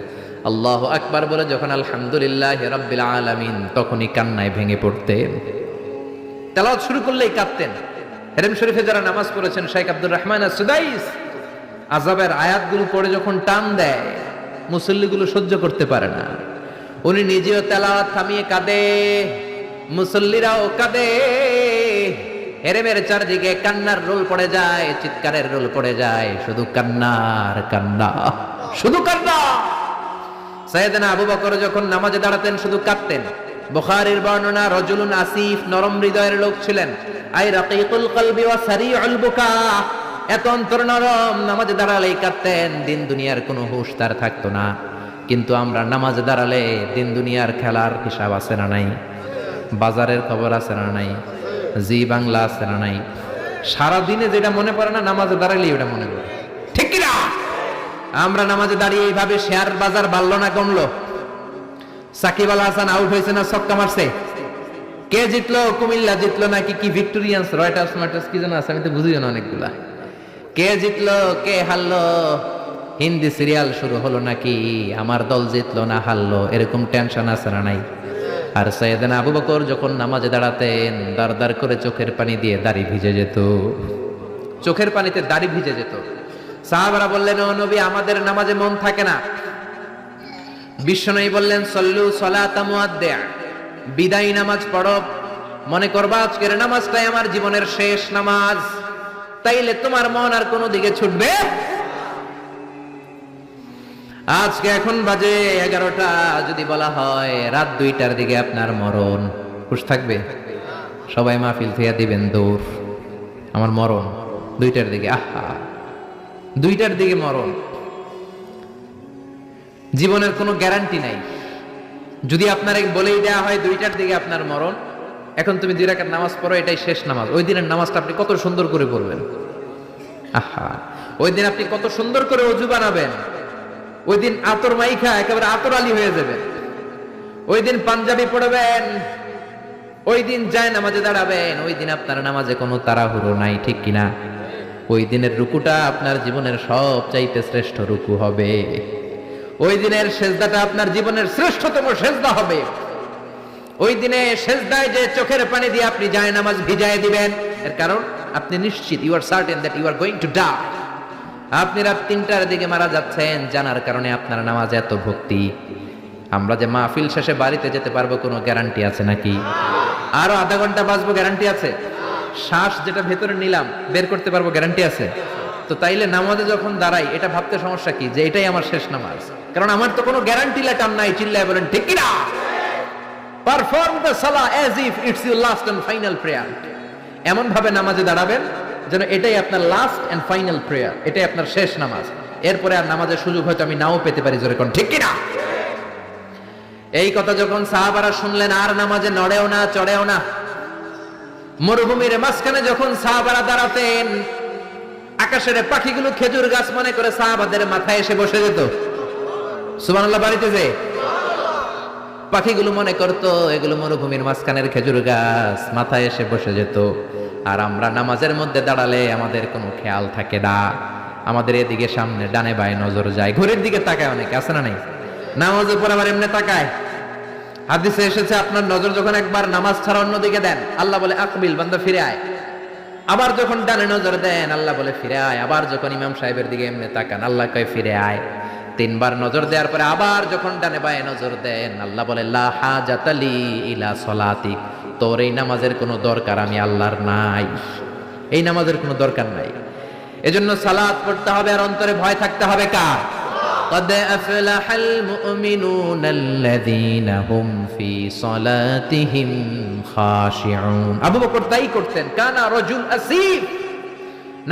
[SPEAKER 1] আল্লাহু আকবার বলে যখন আলহামদুলিল্লাহি রাব্বিল আলামিন, তখনই কান্নায় ভেঙে পড়তেন। তেলাওয়াত শুরু করলেই কাঁদতেন। হেরেম শরীফে যারা নামাজ পড়েছেন, শেখ আব্দুর রহমান আস-সুদাইস আযাবের আয়াতগুলো পড়ে যখন টান দেয়, মুসল্লিগুলো সহ্য করতে পারে না। উনি নিজেও তেলাওয়াত থামিয়ে কাঁদে, মুসল্লিরাও কাঁদে। হেরেমের চারদিকে কান্নার রোল পড়ে যায়, চিৎকারের রোল পড়ে যায়, শুধু কান্নার কান্না, শুধু কান্না। সাইয়েদনা আবু বকর যখন নামাজে দাঁড়াতেন শুধু কাঁদতেন। বুখারীর বর্ণনা, রজুলুন আসিফ, নরম হৃদয়ের লোক ছিলেন। আই রাকিকুল কলবি ওয়া সারিউল বুকা, এত অন্তর নরম, নামাজে দাঁড়ালেই কাঁদতেন। দিন দুনিয়ার কোনো হুঁশ তার থাকতো না। কিন্তু আমরা নামাজে দাঁড়ালে দিন দুনিয়ার খেলার হিসাব আছে না নাই? বাজারের খবর আছে না নাই? জি বাংলা আছে না নাই? সারা দিনে যেটা মনে পড়ে না, নামাজে দাঁড়ালেই ওটা মনে পড়ে, ঠিক কি না? আমরা নামাজে দাঁড়িয়ে এইভাবে শেয়ার বাজার বাড়লো না কমলো? সাকিব আল হাসান আউট হয়েছে না ছক্কা মারছে? কে জিতলো? কুমিল্লা জিতলো নাকি কি ভিক্টোরিয়ান্স, রয়টার্স মার্টার্স কি যেন আছে, আমি তো বুঝিও না অনেকগুলা। কে জিতলো কে হারলো? হিন্দি সিরিয়াল শুরু হলো নাকি আমার দল জিতলো না হারলো, এরকম টেনশন আছে না নাই? আর সাইয়েদনা আবু বকর যখন নামাজে দাঁড়াতেন, দাঁড় দাঁড় করে চোখের পানি দিয়ে দাড়ি ভিজে যেত, চোখের পানিতে দাড়ি ভিজে যেত। সাহাবারা বললেন, ও নবী, আমাদের নামাজে মন থাকে না। বিশ্বনবী বললেন, সল্লু সলাতা মুআদ্দিআ, বিদায়ী নামাজ পড়ো, মনে করবা আজকের নামাজটাই আমার জীবনের শেষ নামাজ, তাইলে তোমার মন আর কোনো দিকে ছুটবে। আজকে এখন বাজে 11টা, যদি বলা হয় রাত 2টার দিকে আপনার মরণ, খুশ থাকবে? সবাই মাহফিল থেকে দিবেন দৌড়, আমার মরণ 2টার দিকে। আহা, 2টার দিকে মরণ। জীবনের কোনো গ্যারান্টি নাই। যদি আপনার বলেই দেয়া হয় 2টার দিকে আপনার মরণ, এখন তুমি 2 রাকাত নামাজ পড়ো, এটাই শেষ নামাজ, ওই দিনের নামাজটা আপনি কত সুন্দর করে পড়বেন। আহা, ওই দিন আপনি কত সুন্দর করে ওযু বানাবেন, ওই দিন আতর মাইখা একেবারে আতর আলী হয়ে যাবেন, ওই দিন পাঞ্জাবি পড়বেন, ওই দিন যায় নামাজে দাঁড়াবেন, ওই দিন আপনার নামাজে কোনো তাড়াহুড়ো নাই, ঠিক কিনা? ওই দিনের রুকুটা আপনার জীবনের সব চাইতে শ্রেষ্ঠ রুকু হবে। ওই দিনের সেজদাটা আপনার জীবনের শ্রেষ্ঠতম সেজদা হবে। ওই দিনে সেজদায় যে চোখের পানি দিয়ে আপনি যায় নামাজ ভিজায় দিবেন, এর কারণ আপনি নিশ্চিত, you are certain that you are going to die. আপনি রাত 3টার দিকে মারা যাচ্ছেন জানার কারণে আপনার নামাজে এত ভক্তি। আমরা যে মাহফিল শেষে বাড়িতে যেতে পারবো কোনো গ্যারান্টি আছে নাকি? আরো আধা ঘন্টা বাঁচবো, গ্যারান্টি আছে? শ্বাস যেটা ভেতরে নিলাম বের করতে পারবো, গ্যারান্টি আছে? তো তাইলে নামাজে যখন দাঁড়াই এটা ভাবতে সমস্যা কি যে এটাই আমার শেষ নামাজ? কারণ আমার তো কোনো গ্যারান্টি লেটার নাই। চিল্লায় বলেন ঠিক কি না? পারফর্ম দ্য সালাহ as if it's your last and final prayer. এমন ভাবে নামাজে দাঁড়াবেন যেন এটাই আপনার লাস্ট এন্ড ফাইনাল প্রেয়ার, এটাই আপনার শেষ নামাজ। এরপরে আর নামাজের সুযোগ হয়তো আমি নাও পেতে পারি, জোরে কোন ঠিক কি না? এই কথা যখন সাহাবারা শুনলেন, আর নামাজে নড়েও না চড়েও না। মরুভূমির মাঝখানে যখন সাহাবারা দাঁড়াতেন, আকাশের পাখিগুলো খেজুর গাছ মনে করে সাহাবাদের মাথায় এসে বসে যেত। সুবহানাল্লাহ, বাড়িতে যে পাখিগুলো মনে করতো এগুলো মরুভূমির মাঝখানের খেজুর গাছ, মাথায় এসে বসে যেত। আর আমরা নামাজের মধ্যে দাঁড়ালে আমাদের কোনো খেয়াল থাকে না, আমাদের এদিকে সামনে ডানে বায়ে নজর যায়, ঘড়ির দিকে তাকায়, অনেকে আছে না নাই? নামাজের পর আবার এমনি তাকায়। হাদিসে এসেছে আপনার নজর যখন একবার নামাজ ছাড়া অন্যদিকে দেন, আল্লাহ বলে আকবিল, বান্দা ফিরে আয়। আবার যখন ডানে নজর দেন, আল্লাহ বলে ফিরে আয়। আবার যখন ইমাম সাহেবের দিকে এমনি তাকান, আল্লাহ কয় ফিরে আয়। 3 বার নজর দেওয়ার পরে আবার যখন ডানে বায়ে নজর দেন, আল্লাহ বলে লা হাজাতা লি ইলা সলাতিক, তোর এই নামাজের কোনো দরকার আমি আল্লাহর নাই, এই নামাজের কোনো দরকার নাই। এজন্য সালাত পড়তে হবে আর অন্তরে ভয় থাকতে হবে কার? قد أفلح المؤمنون الذين هم في صلاتهم خاشعون। আবু বকর তাই করতেন। কানা রাজুল আসিফ,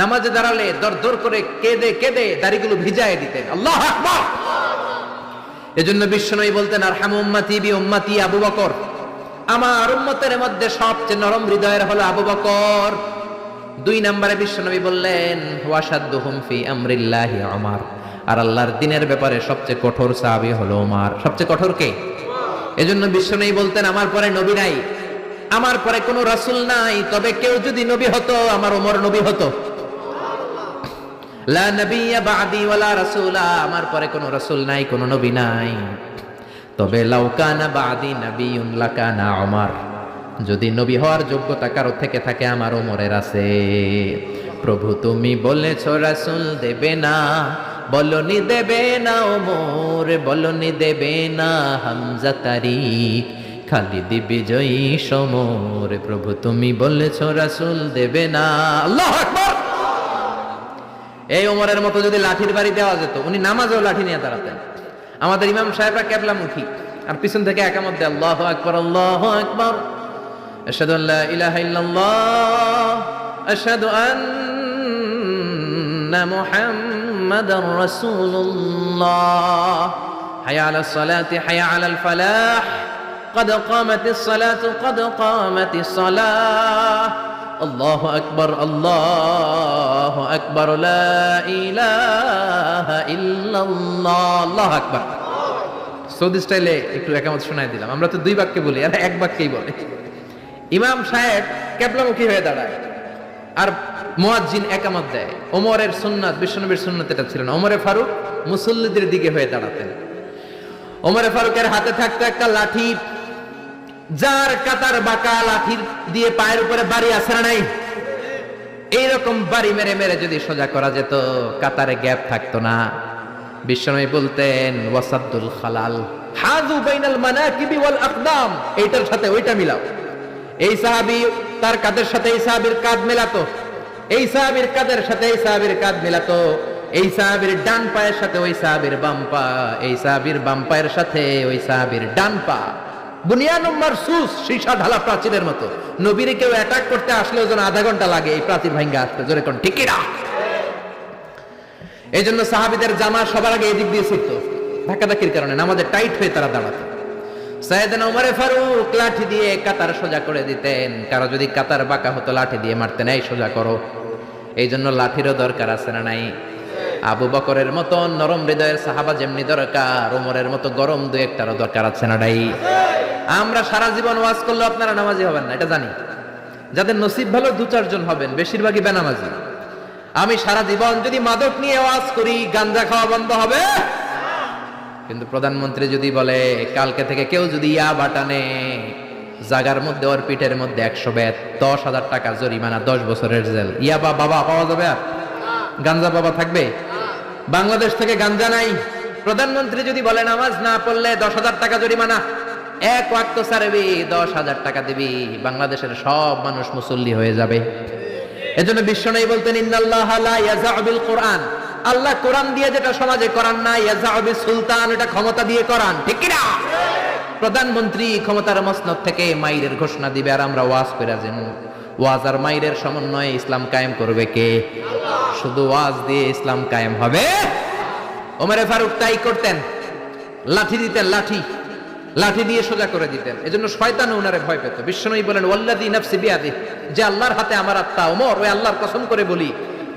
[SPEAKER 1] নামাজে দাঁড়ালে দর দর করে কেঁদে কেঁদে দাড়িগুলো ভিজায় দিতেন। আল্লাহু আকবার। এজন্য বিশ্বনবী বলতেন আরহামু উম্মতি বি উম্মতি আবু বকর, আমার উম্মতের মধ্যে সবচেয়ে নরম হৃদয়ের হলো আবু বকর। 2 নম্বরে বিশ্বনবী বললেন ওয়াশাদ্দুহুম ফি আমরিল্লাহি উমর, আর আল্লাহর দ্বীনের ব্যাপারে সবচেয়ে কঠোর সাহাবী হলো উমর। সবচেয়ে কঠোর কে? এজন্য বিশ্বনবী বলতেন আমার পরে নবী নাই, আমার পরে কোনো রাসূল নাই, তবে কেউ যদি নবী হতো আমার ওমর নবী হতো। লা নবিয়্যা বা'দি ওয়ালা রাসূলা, আমার পরে কোনো রাসূল নাই, কোনো নবী নাই, তবে লাউ কানা বা'দি নাবিয়্যুন লাকানা উমর, যদি নবী হওয়ার যোগ্যতা কারো থেকে থাকে আমার ওমরের আছে। প্রভু তুমি বলেছ রাসূল দেবে না, বলনি দেবে না ওমর, বলনি দেবে না হামজা তারিক, খালিদ বিজয়ী সমর। প্রভু তুমি বলেছ রাসূল দেবে না। আল্লাহু আকবার। এই ওমরের মতো যদি লাঠির বাড়ি দেওয়া যেত, উনি নামাজেও লাঠি নিয়ে দাঁড়াতেন। আমাদের ইমাম সাহেবরা কেবলামুখী, আর পিছন থেকে একামত দেয় আল্লাহু আকবার আল্লাহু আকবার, আশহাদু আল্লা ইলাহা ইল্লাল্লাহ, আশহাদু আন্না মুহাম্মাদার রাসূলুল্লাহ, হাইয়া আলাস সালাতি হাইয়া আলাল ফালাহ, قد قامت الصلاة قد قامت الصلاة, আল্লাহু আকবার আল্লাহু আকবার, লা ইলাহা ইল্লাল্লাহ, আল্লাহু আকবার। সৌদি স্টাইলে একটু একামত শোনাই দিলাম। আমরা তো 2 বাক্যে বলি, আর 1 বাক্যেই বলে। ইমাম সাহেব কিবলামুখী হয়ে দাঁড়ায় আর মুয়াজ্জিন একামত দেয়। ওমরের সুন্নাত, বিশ্বনবীর সুন্নাত এটা ছিল না। ওমরে ফারুক মুসল্লিদের দিকে হয়ে দাঁড়াতেন। ওমরে ফারুকের হাতে থাকতো একটা লাঠি, যার কাতার বাঁকা, লাঠির দিয়ে পায়ের উপরে বাড়ি আছে না নাই, এইরকম বাড়ি মেরে মেরে যদি সোজা করা যেত কাতারে গ্যাপ থাকতো না। বিশ্বনবী বলতেন ওয়াসাদুল খালাল, হাযু বাইনাল মানাকিবি ওয়াল আকদাম, এইটার সাথে ওইটা মিলাও। এই সাহাবী তার কাঁধের সাথে এই সাহাবীর কাঁধ মেলাতো, এই সাহাবীর কাঁধের সাথে এই সাহাবীর কাঁধ মেলাতো, এই সাহাবীর ডান পায়ের সাথে ওই সাহাবীর বাম পা, এই সাহাবীর বাম পায়ের সাথে ওই সাহাবীর ডান পা। বুনিয়ানুম মারসুস, সীসা ঢালা প্রাচীরের মতো। নবীরে কেউ অ্যাটাক করতে আসলেও যেন আধা ঘন্টা লাগে এই প্রাচীর ভাঙ্গা আসতে। জোরে কোন ঠিক কিনা? এই জন্য সাহাবীদের জামা সবার আগে এদিক দিয়ে ছিটতো, ধাক্কাধাক্কির কারণে নামাজে টাইট হয়ে তারা দাঁড়াতো। সাইয়েদনা ওমরে ফারুক লাঠি দিয়ে কাতার সোজা করে দিতেন। কারো যদি কাতার বাঁকা হতো লাঠি দিয়ে মারতেন, এই সোজা করো। এই জন্য লাঠিরও দরকার আছে না নাই? আবু বকরের মতো নরম হৃদয়ের সাহাবা যেমনি দরকার, ওমরের মতো গরম 2-1টারও দরকার আছে না নাই? আমরা সারা জীবন ওয়াজ করলে আপনারা নামাজি হবেন না, এটা জানি। যাদের নসিব ভালো 2-4 জন হবেন, বেশিরভাগই বেনামাজি। আমি সারা জীবন যদি মাদক নিয়ে ওয়াজ করি, গাঞ্জা খাওয়া বন্ধ হবে? কিন্তু প্রধানমন্ত্রী যদি বলে কালকে থেকে কেউ যদি ইয়াবা টানে, জাগার মধ্যে ওর পিঠের মধ্যে 100 বেত, 10,000 টাকা জরিমানা, 10 বছরের জেল। ইয়াবা বাবা পাওয়া যাবে? আর গাঞ্জা বাবা থাকবে? বাংলাদেশ থেকে গাঞ্জা নাই। প্রধানমন্ত্রী যদি বলে নামাজ না পড়লে 10,000 টাকা জরিমানা, 1 ওয়াক্ত ছাড়বি 10,000 টাকা দিবি, বাংলাদেশের সব মানুষ মুসল্লি হয়ে যাবে। এজন্য বিশ্বনবী বলতেন ইন্নাল্লাহা লা ইয়াযা'ু বিল কুরআন, আল্লাহ কোরআন দিয়ে যেটা সমাজে করান না, ইয়াযা'ু বিস সুলতান, এটা ক্ষমতা দিয়ে করান। ঠিক কি না? প্রধানমন্ত্রী ক্ষমতার মসনদ থেকে মাইরের ঘোষণা দিবে, আর আমরা ওয়াজ করে যান। ওয়াজ আর মাইরের সমন্বয়ে ইসলাম কায়েম করবে কে? শুধু ওয়াজ দিয়ে ইসলাম কায়েম হবে? ওমরে ফারুক তাই করতেন, লাঠি দিতেন, লাঠি দিয়ে সোজা করে দিতেন। এজন্য শয়তান ওনারে ভয় পেত। বিশ্বনবী বলেন ওয়াল্লাযী নাফসি বিয়াদিহি, যে আল্লাহর হাতে আমার আত্মা, ওমর ওই আল্লাহর কসম করে বলি,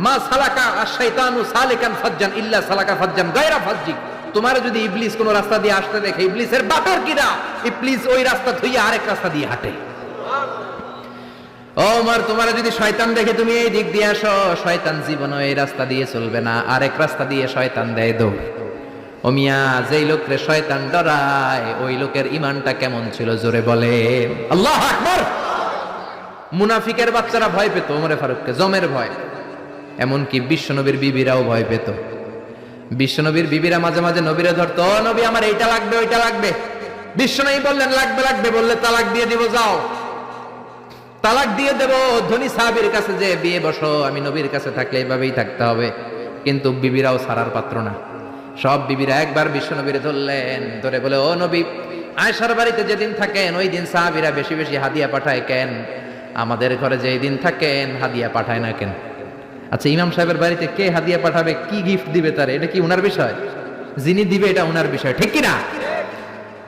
[SPEAKER 1] মা সালাকা আশ-শাইতানু সালিকান ফাজ্জান ইল্লা সালাকা ফাজ্জান গায়রা ফাজ্জিক, তোমার যদি ইবলিস কোন রাস্তা দিয়ে আসতে দেখে, ইবলিসের বাপের কিরা, ইবলিস ওই রাস্তা থুইয়া আরেক রাস্তা দিয়ে হাঁটে। ওমর তোমার যদি শয়তান দেখে তুমি এই দিক দিয়ে আসো, শয়তান জীবনে এই রাস্তা দিয়ে চলবে না, আরেক রাস্তা দিয়ে শয়তান দেয় দৌড়। ও মিয়া, যেই লোকরে শয়তান ডরায় ওই লোকের ঈমানটা কেমন ছিল জোরে বলে আল্লাহু আকবার। মুনাফিকের বাচ্চারা ভয় পেত ওমরে ফারুককে, জমের ভয়। এমনকি বিশ্বনবীর বিবিরাও ভয় পেত। বিশ্বনবীর বিবিরা মাঝে মাঝে নবীরে ধরতো, ও নবী আমার এইটা লাগবে ওইটা লাগবে। বিশ্বনবী বললেন লাগবে লাগবে বললে তালাক দিয়ে দিব, যাও তালাক দিয়ে দেব। ধনী সাহাবীর কাছে যে বিয়ে বসো, আমি নবীর কাছে থাকলে এইভাবেই থাকতে হবে। কিন্তু বিবিরাও ছাড়ার পাত্র না। সব বিবিরা একবার বিশ্বনবীরে ধরলেন, ধরে বলে ও নবী, আয়েশার বাড়িতে যেদিন থাকেন ওই দিন সাহাবীরা বেশি বেশি হাদিয়া পাঠায় কেন? আমাদের ঘরে যেই দিন থাকেন হাদিয়া পাঠায় না কেন? আচ্ছা, ইমাম সাহেবের বাড়িতে কে হাদিয়া পাঠাবে, কি গিফট দিবে তার, এটা কি উনার বিষয়? যিনি দিবে এটা উনার বিষয়, ঠিক কিনা?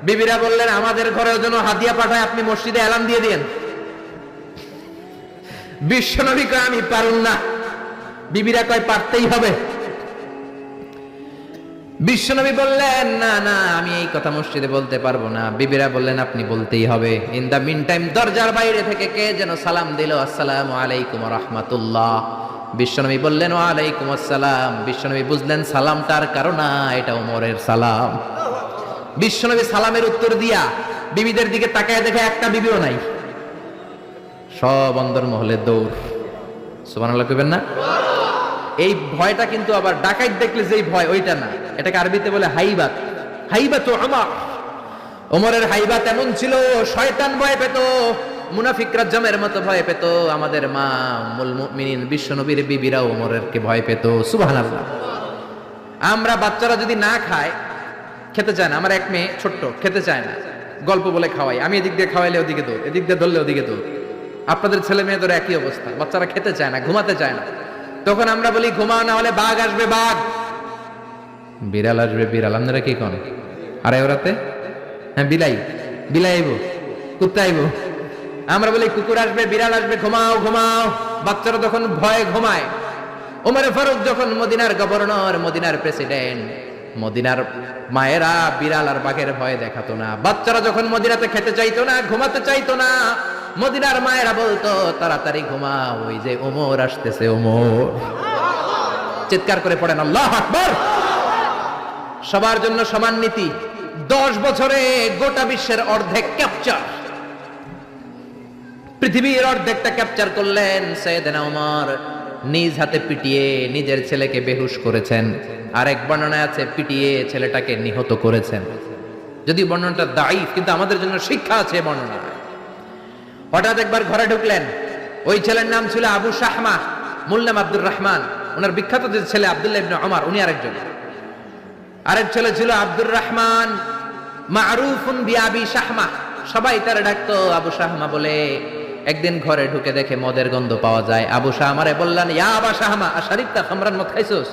[SPEAKER 1] বিবিরা বললেন আমাদের ঘরের জন্য হাদিয়া পাঠায়, আপনি মসজিদে এলান দিয়ে দিয়েন। বিশ্বনবী কয় আমি পারুন না, বিবিরা কয় পারতেই হবে। বিশ্বনবী বললেন না না, আমি এই কথা মসজিদে বলতে পারবো না। বিবিরা বললেন আপনি বলতেই হবে। ইন দা মিন টাইম দরজার বাইরে থেকে কে যেন সালাম দিল, আসসালামু আলাইকুম ওয়া রাহমাতুল্লাহ। বিশ্বনবী বললেন ওয়া আলাইকুম আসসালাম। বিশ্বনবী বুঝলেন সালামটার কারণ এটা ওমরের সালাম। বিশ্বনবী সালামের উত্তর দিয়া বিবিদের দিকে তাকায় দেখে একটা বিবিও নাই, সব অন্দরমহলে দৌড়। সুবহানাল্লাহ কইবেন না? এই ভয়টা কিন্তু আবার ডাকাত দেখলে যেই ভয় ওইটা না, এটাকে আরবিতে বলে হাইবাত। হাইবাত ওমর, ওমরের হাইবাত এমন ছিল, শয়তান ভয় পেত, মুনাফিকরা জমের মতো ভয় পেত। আমাদের মা উম্মুল মুমিনিন বিশ্বনবীর বিবিরা ওমরেরকে ভয় পেত। সুবহানাল্লাহ। আমরা বাচ্চারা যদি না খায়, খেতে চায় না, আমার এক মেয়ে ছোট্ট খেতে চায় না, গল্প বলে খাওয়াই, আমি এদিক দিয়ে খাওয়াইলে ওদিকে দৌড়, এদিক দিয়ে ধরলে ওদিকে দৌড়। আপনাদের ছেলে মেয়েদের একই অবস্থা, বাচ্চারা খেতে চায় না, ঘুমাতে চায় না। তখন আমরা বলি ঘুমাও না হলে বাঘ আসবে, বাঘ, বিড়াল আসবে, বিড়াল। আপনারা কি করেন? আরে ওরাতে হ্যাঁ বিলাই, বিলাই আইব, কুত্তা আইব। আমরা বলি কুকুর আসবে, বিড়াল আসবে, ঘুমাও ঘুমাও। বাচ্চারা তখন ভয়ে ঘুমায়। ওমরে ফারুক যখন মদিনার গভর্নর, মদিনার প্রেসিডেন্ট, মদিনার মায়েরা বিড়াল আর বাঘের ভয় দেখাতো না। বাচ্চারা যখন মদিনাতে খেতে চাইতো না, ঘুমাতে চাইতো না, মদিনার মায়েরা বলতো তাড়াতাড়ি ঘুমাও, ওই যে ওমর আসতেছে, ওমর। চিৎকার করে পড়েন আল্লাহু আকবার। সবার জন্য সমান নীতি। 10 বছরে গোটা বিশ্বের অর্ধেক ক্যাপচার, পৃথিবীর অর্ধেকটা ক্যাপচার করলেন সাইয়েদনা ওমর। নিজ হাতে পিটিয়ে নিজের ছেলেকে বেহুশ করেছেন, আরেক বর্ণনায় আছে পিটিয়ে ছেলেটাকে নিহত করেছেন। যদি বর্ণনাটা দাঈফ, কিন্তু আমাদের জন্য শিক্ষা আছে বর্ণনা। হঠাৎ একবার ঘরে ঢুকলেন, ওই ছেলের নাম ছিল আবু শাহমা, মূল নাম আব্দুর রহমান। ওনার বিখ্যাত যে ছেলে আব্দুল্লাহ ইবনে ওমর, উনি আরেকজন। আরেক ছেলে ছিল আব্দুর রহমান, মারুফুন বিআবি শাহমা, সবাই তারে ডাকতো আবু শাহমা বলে। একদিন ঘরে ঢুকে দেখে মদের গন্ধ পাওয়া যায়। আবু শাহমারে বললেন ইয়া আবা শাহমা আশারিবতা খামরান, মদ খাইছস?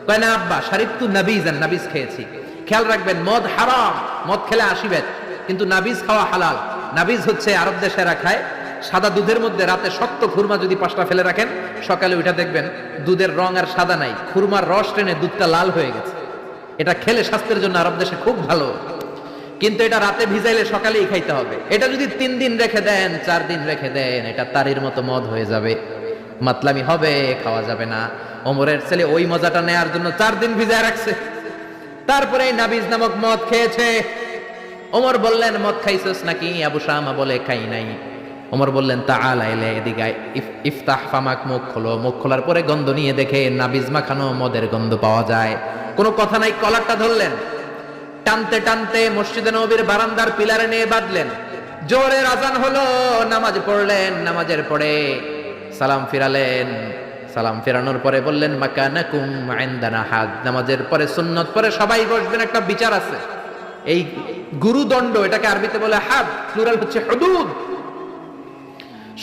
[SPEAKER 1] কয় না আব্বা, শারিবতু নাবিজান, নাবিজ খেয়েছি। খেয়াল রাখবেন মদ হারাম, মদ খেলে আসিবেন, কিন্তু নাবিজ খাওয়া হালাল। নাবিজ হচ্ছে আরব দেশেরা খায়, সাদা দুধের মধ্যে রাতে শক্ত খুরমা যদি 5টা ফেলে রাখেন, সকালে ওইটা দেখবেন দুধের রং আর সাদা নাই, খুরমার রস টেনে দুধটা লাল হয়ে গেছে। এটা খেলে স্বাস্থ্যের জন্য আরব দেশে খুব ভালো, কিন্তু এটা রাতে ভিজাইলে সকালেই খাইতে হবে। এটা যদি 3 দিন রেখে দেন, 4 দিন রেখে দেন, এটা তারির মতো মদ হয়ে যাবে, মাতলামি হবে, খাওয়া যাবে না। ওমরের ছেলে ওই মজাটা নেয়ার জন্য 4 দিন ভিজায় রাখছে, তারপরে নাবিজ নামক মদ খেয়েছে। ওমর বললেন মদ খাইছস নাকি? আবু শামা বলে খাই নাই। ওমর বললেন তাআলা ইলা, এদিকে ইফতাহ ফামাক, মুখ খোলো। মুখ খোলার পরে গন্ধ নিয়ে দেখে নাবিজ মাখানো মদের গন্ধ পাওয়া যায়। কোনো কথা নাই, কলারটা ধরলেন, টানতে টানতে মসজিদে নববীর বারান্দার পিলারে নিয়ে বাঁধলেন। জোরের আজান হলো, নামাজ পড়লেন। নামাজের পরে সালাম ফিরালেন। সালাম ফেরানোর পরে বললেন মাকানাকুম ইনদানা হাদ। নামাজের পরে সুন্নত পরে সবাই বসবেন, একটা বিচার আছে। এই গুরুদণ্ড, এটাকে আরবিতে বলে হাদ, প্লুরাল হচ্ছে হুদুদ।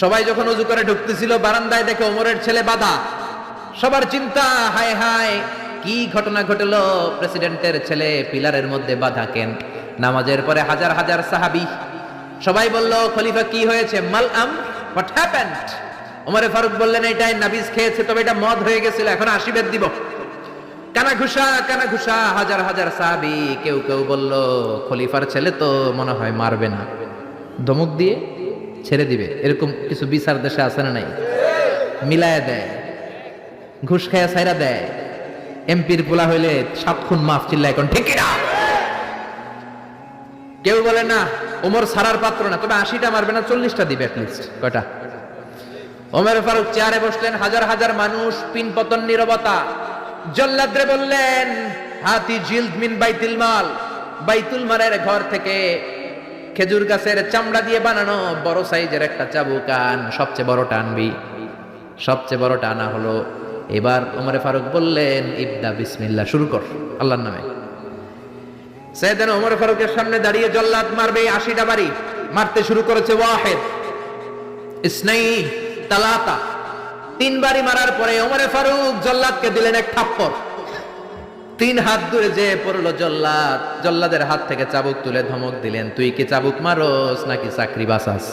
[SPEAKER 1] সবাই যখন ওযু করে ঢুকতেছিল, বারান্দায় দেখে ওমরের ছেলে বাধা। সবার চিন্তা, হায় হায় কি ঘটনা ঘটলো, প্রেসিডেন্টের ছেলে পিলারের মধ্যে বাধা কেন? নামাজের পরে হাজার হাজার সাহাবী সবাই বলল খলিফা কি হয়েছে? মালআম, হোয়াট হ্যাপেন্ড? ওমরে ফারুক বললেন এটাই নাবিজ খেয়েছে, তবে এটা মদ হয়ে গেছিল, এখন আশীর্বাদ দিব। কানা ঘুষা, হাজার হাজার সাহাবী। কেউ কেউ বলল খলিফার ছেলে তো মনে হয় মারবে না, ধমক দিয়ে ছেড়ে দিবে। এরকম কিছু বিচার দেশে আছে না নাই? মিলায় দেয়, ঘুষ খায়া ছাইরা দেয়। এমপির পোলা হইলে 7 খুন মাফ, চিল্লা এখন ঠিক না? কেউ বলে না ওমর সারার পাত্র না, তবে 80টা মারবে না, 40টা দিবে অ্যাটলিস্ট। কয়টা? ওমর ফারুক চেয়ারে বসলেন, হাজার হাজার মানুষ, পিন পতন, নীরবতা। জল্লাদরে বললেন হাতি জিলদ মিন বাইতুল মাল, বাইতুল মালের ঘর থেকে খেজুর গাছের চামড়া দিয়ে বানানো বড় সাইজের একটা চাবুক আন, সবচেয়ে বড় টানবি। সবচেয়ে বড় টানা হলো। এবার ওমরে ফারুক বললেন ইবদা বিসমিল্লাহ, শুরু কর আল্লাহর নামে। সাইয়েদনা ওমর ফারুকের সামনে দাঁড়িয়ে জল্লাদ মারবে 80টা বাড়ি। মারতে শুরু করেছে ওয়াহিদ, ইসনাইন, তালাতা, 3 বারই মারার পরে ওমরে ফারুক জল্লাদকে দিলেন এক থাপ্পড়। 3 হাত দূরে যে পড়লো জল্লাদ, জল্লাদের হাত থেকে চাবুক তুলে ধমক দিলেন, তুই কি চাবুক মারস নাকি চাকরি বাঁচাস?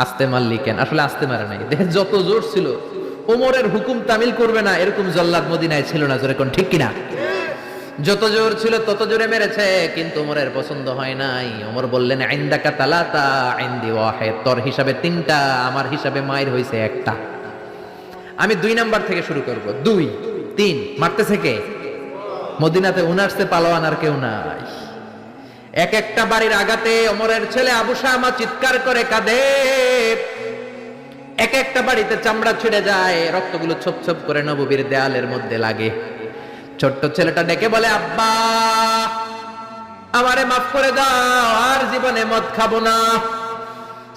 [SPEAKER 1] আস্তে মারলি কেন? আসলে আস্তে মারে নাই, দেহের যত জোর ছিল, ওমরের হুকুম তামিল করবে না এরকম জল্লাদ মদিনায় ছিল না, জোরে কোন ঠিক কিনা? যত জোর ছিল তত জোরে মেরেছে, কিন্তু ওমরের পছন্দ হয় নাই। ওমর বললেন, ইনদাকা তালাতা ইনদি ওয়াহিদ, তোর হিসাবে 3টা, আমার হিসাবে মায়ের হইছে 1টা। আমি 2 নাম্বার থেকে শুরু করব। 2 3 মারতেছে কে? মদিনাতে উনারসে পালোয়ান আর কেউ নাই। এক একটা বাড়ির আঘাতে ওমরের ছেলে আবু শামা চিৎকার করে কাঁদে। এক একটা বাড়িতে চামড়া ছিঁড়ে যায়, রক্তগুলো ছোপ ছোপ করে নববীর দেয়ালের মধ্যে লাগে। ছোট্ট ছেলেটা ডেকে বলে, আব্বা আমারে মাফ করে দাও, আর জীবনে মদ খাবো না।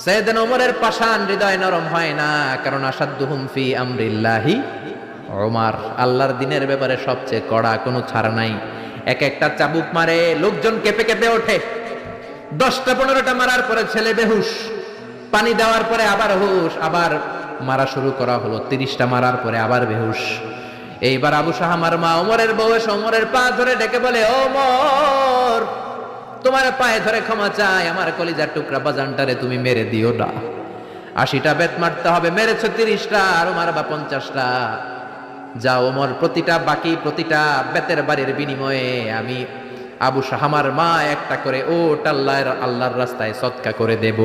[SPEAKER 1] সাইয়েদনা ওমরের পাষাণ হৃদয় নরম হয় না, কারণ আসাদুহুম ফি আমরিল্লাহি ওমর, আল্লাহর দিনের ব্যাপারে সবচেয়ে কড়া, কোনো ছাড় নাই। এক একটা চাবুক মারে, লোকজন কেঁপে কেঁপে ওঠে। 10টা 15টা মারার পরে ছেলে বেহুশ, পানি দেওয়ার পরে আবার হুশ, আবার মারা শুরু করা হলো। 30টা মারার পরে আবার বেহুশ। এইবার আবু শাহামার মা ওমরের বউ এসে ওমরের পা ধরে ডেকে বলে, ওমর তোমার পায়ে ধরে ক্ষমা চাই, আমার কলিজার টুকরা বাজানটারে তুমি মেরে দিও না। 80টা বেত মারতে হবে, মেরেছ 30টা, আর মারবা 50টা। যাও ওমর, প্রতিটা বেতের বাড়ির বিনিময়ে আমি আবু শাহামার মা একটা করে ওট আল্লাহর রাস্তায় সদকা করে দেব।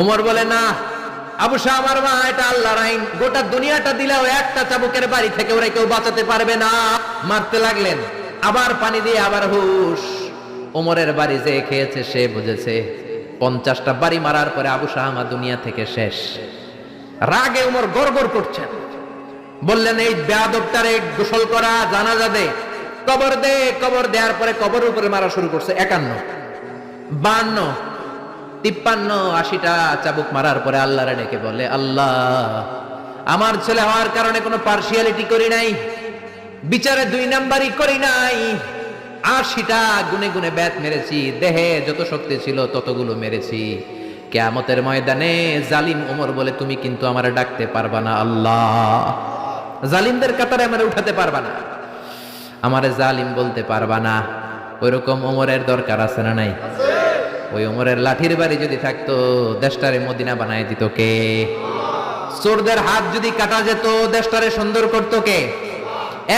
[SPEAKER 1] ওমর বলে, না আবু শাহামার মা, এটা আল্লাহর আইন, গোটা দুনিয়াটা দিলেও একটা চাবুকের বাড়ি থেকে ওরা কেউ বাঁচাতে পারবে না। মারতে লাগলেন, আবার পানি দিয়ে আবার হুশ। ওমরের বাড়ি যে খেয়েছে সে বুঝেছে। 50টা বাড়ি মারার পরে আবু শাহামা দুনিয়া থেকে শেষ। রাগে ওমর গড়গড় করছেন, বললেন, এই বেয়াদবটারে গোসল করা, জানাজা দে, কবর দে। কবর দেওয়ার পরে কবরের উপরে মারা শুরু করছে। 51 52 53 80টা চাবুক মারার পরে আল্লাহরে ডেকে বলে, আল্লাহ আমার ছেলে হওয়ার কারণে কোনো পার্সিয়ালিটি করি নাই, বিচারে 2 নাম্বারই করি নাই। 80টা গুনে গুনে বেত মেরেছি, দেহে যত শক্তি ছিল ততগুলো মেরেছি। কিয়ামতের ময়দানে জালিম ওমর বলে, তুমি কিন্তু আমারে ডাকতে পারবা না আল্লাহ, জালিমদের কাতারে আমারে উঠাতে পারবা না, আমারে জালিম বলতে পারবা না। ওইরকম ওমরের দরকার আছে না নাই? ওই ওমরের লাঠির বাড়ি যদি থাকতো, দেশটারে মদিনা বানায় দিত কে? চোরদের হাত যদি কাটা যেত, দেশটারে সুন্দর করতো কে?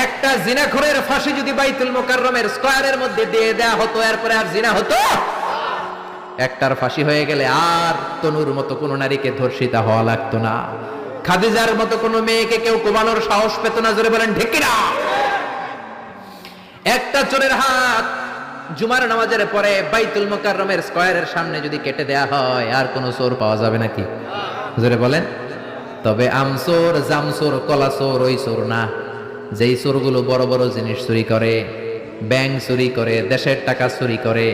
[SPEAKER 1] একটা জিনাখোরের ফাঁসি যদি বাইতুল মুকাররমের স্কয়ারের মধ্যে দিয়ে দেয়া হতো, এরপরে আর জিনা হতো? একটার ফাঁসি হয়ে গেলে আর তনুর মতো কোন নারীকে ধর্ষিতা হওয়া লাগতো না, খাদিজার মতো কোন মেয়েকে কেউ কোবানোর সাহস পেত না। জোরে বলেন ঠিক কিনা? একটা চোরের হাত জুমার নামাজের পরে বাইতুল মুকাররমের স্কয়ারের সামনে যদি কেটে দেয়া হয়, আর কোন চোর পাওয়া যাবে নাকি? জোরে বলেন। তবে আমচোর, জামচোর, কলাচোর ওই চোর না, যেই চোরগুলো বড় বড় জিনিস চুরি করে, ব্যাংক চুরি করে, দেশের টাকা চুরি করে,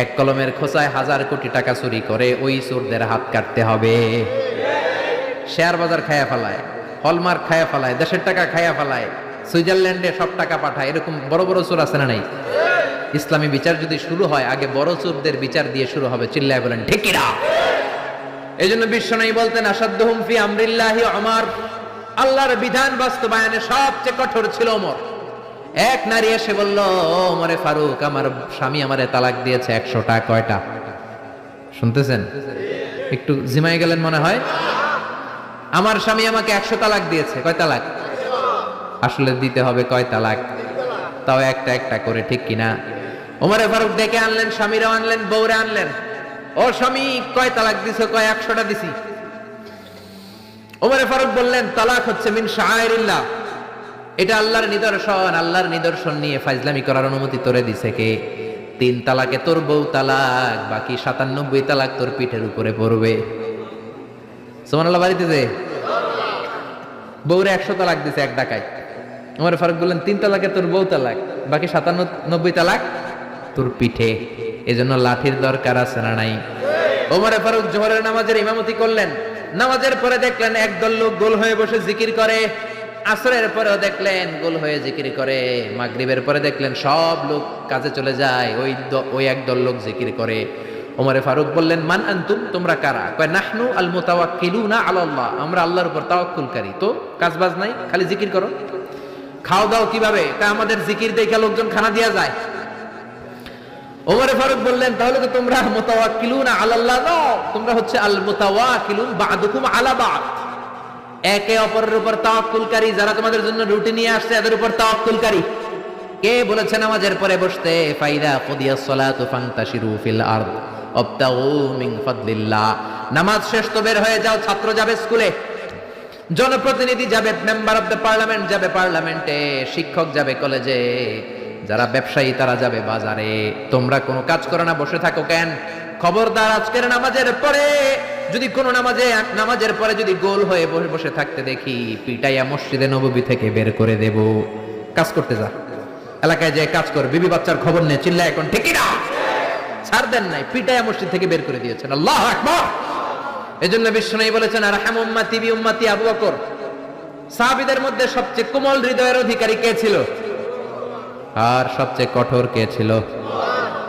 [SPEAKER 1] এক কলমের খোঁচায় 1000 কোটি টাকা চুরি করে, ওই চোরদের হাত কাটতে হবে। শেয়ার বাজার খায়া ফেলায়, হলমার্ক খায়া ফেলায়, দেশের টাকা খায়া ফেলায়, সুইজারল্যান্ডে সব টাকা পাঠায়, এরকম বড় বড় চোর আছে না নাই? ইসলামী বিচার যদি শুরু হয়, আগে বড় চোরদের বিচার দিয়ে শুরু হবে। চিল্লায় বলেন ঠিক কিনা? এই জন্য বিশ্বনবী বলতেন, আসাদুহুম ফি আমরিল্লাহি ওমর, আল্লাহর বিধান বাস্তবায়নে সবচেয়ে কঠোর ছিল ওমর। এক নারী এসে বলল, ওমরে ফারুক, আমার স্বামী আমারে তালাক দিয়েছে 100টা। কয়টা? শুনতেছেন? একটু জিমাই গেলেন মনে হয়। আমার স্বামী আমাকে 100 তালাক দিয়েছে। কয় তালাক? আসলে দিতে হবে কয় তালাক? তাও একটা একটা করে, ঠিক কিনা? ওমরে ফারুক ডেকে আনলেন, স্বামীরাও আনলেন, বউরে আনলেন। ও স্বামী, কয় তালাক দিছো? কয় 100টা দিছি। ওমরে ফারুক বললেন, তালাক হচ্ছে মিন শাআইরিল্লাহ, এটা আল্লাহর নিদর্শন। আল্লাহর নিদর্শন নিয়ে ফাইজলামি করার অনুমতি তোরে দিছে কে? 3 তালাকে তোর বউ তালাক, বাকি 97 তালাক তোর পিঠের উপরে পড়বে। সুবহানাল্লাহ। বাড়িতে যে বউরে 100 তালাক দিছে এক ডাকায়, ওমর ফারুক বললেন, 3 তালাকে তোর বউ তালাক, বাকি 97 তালাক তোর পিঠে। এজন্য লাঠির দরকার আছে না নাই? ওমর ফারুক জোহরের নামাজের ইমামতি করলেন। নামাজের পরে দেখলেন একদল লোক গোল হয়ে বসে জিকির করে। আসরের পরেও দেখলেন গোল হয়ে জিকির করে। মাগরিবের পরে দেখলেন সব লোক কাজে চলে যায়, ওই একদল লোক জিকির করে। ওমরে ফারুক বললেন, মান আনতুম, তোমরা কারা? কয় নাহনু আল মুতাওয়াক্কিলুনা আলাল্লাহ, আমরা আল্লাহর উপর তাওয়াক্কুলকারী। তো কাজবাজ নাই, খালি জিকির করো। খাও দাও কিভাবে? কয় আমাদের জিকির দেখে লোকজন খানা দিয়া যায়। ওমরে ফারুক বললেন, তাহলে তো তোমরা মুতাওয়াক্কিলুনা আলাল্লাহ নও, তোমরা হচ্ছে আল মুতাওয়াক্কিলুন বা'দুকুম আলা বা'দ, একে অপরের উপর তাওয়াক্কুলকারী। যারা তোমাদের জন্য রুটি নিয়ে আসছে এদের উপর তাওয়াক্কুলকারী। কে বলেছে নামাজের পরে বসতে? ফাইদা কুদিয়াস সালাতু ফান্তাশিরু ফিল আরদ ওয়াবতাগু মিন ফাদলিল্লাহ। নামাজ শেষ তো বের হয়ে যাও, ছাত্র যাবে স্কুলে, জনপ্রতিনিধি যাবে, মেম্বার অফ দ্য পার্লামেন্ট যাবে পার্লামেন্টে, শিক্ষক যাবে কলেজে, যারা ব্যবসায়ী তারা যাবে বাজারে। তোমরা কোনো কাজ করো না, বসে থাকো কেন? খবরদার, আজকের নামাজের পরে যদি কোনো নামাজের পরে যদি গোল হয়ে বসে থাকতে দেখি, পিটাইয়া মসজিদে নববী থেকে বের করে দেব। কাজ করতে যা, এলাকায় যে কাজ কর, বিবি বাচ্চার খবর নিয়ে চিল্লা এখন ঠিকই না, ছাড় দেন নাই, পিটাইয়া মসজিদ থেকে বের করে দিয়েছেন। আল্লাহু আকবার। এজন্য বিশ্বনবী বলেছেন, আরহাম উম্মতি বি উম্মতি আবু বকর। সাহাবীদের মধ্যে সবচেয়ে কোমল হৃদয়ের অধিকারী কে ছিল? আর সবচেয়ে কঠোর কে ছিল?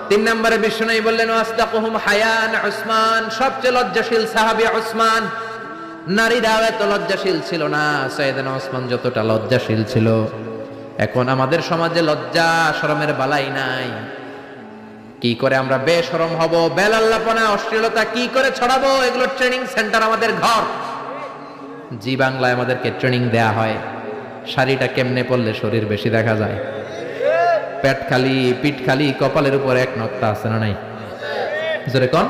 [SPEAKER 1] 3 নম্বরে বিশ্বনবী বললেন, ওয়াসদাকুহুম হায়ান উসমান, সবচেয়ে লজ্জাশীল সাহাবী উসমান। নারীরাও এত লজ্জাশীল ছিল না সাইয়েদনা ওসমান যতটা লজ্জাশীল ছিল। এখন আমাদের সমাজে লজ্জা শরমের বালাই নাই। কি করে আমরা বেশরম হব, বেলাল্লাপনা অশ্লীলতা কি করে ছড়াবো, এগুলো ট্রেনিং সেন্টার আমাদের ঘর। জি বাংলায় আমাদেরকে ট্রেনিং দেয়া হয়, শাড়িটা কেমনে পরলে শরীর বেশি দেখা যায়, পেট খালি, পিঠ খালি, কপালের উপর এক নক্তা আছে না নাই? জোরে কোন?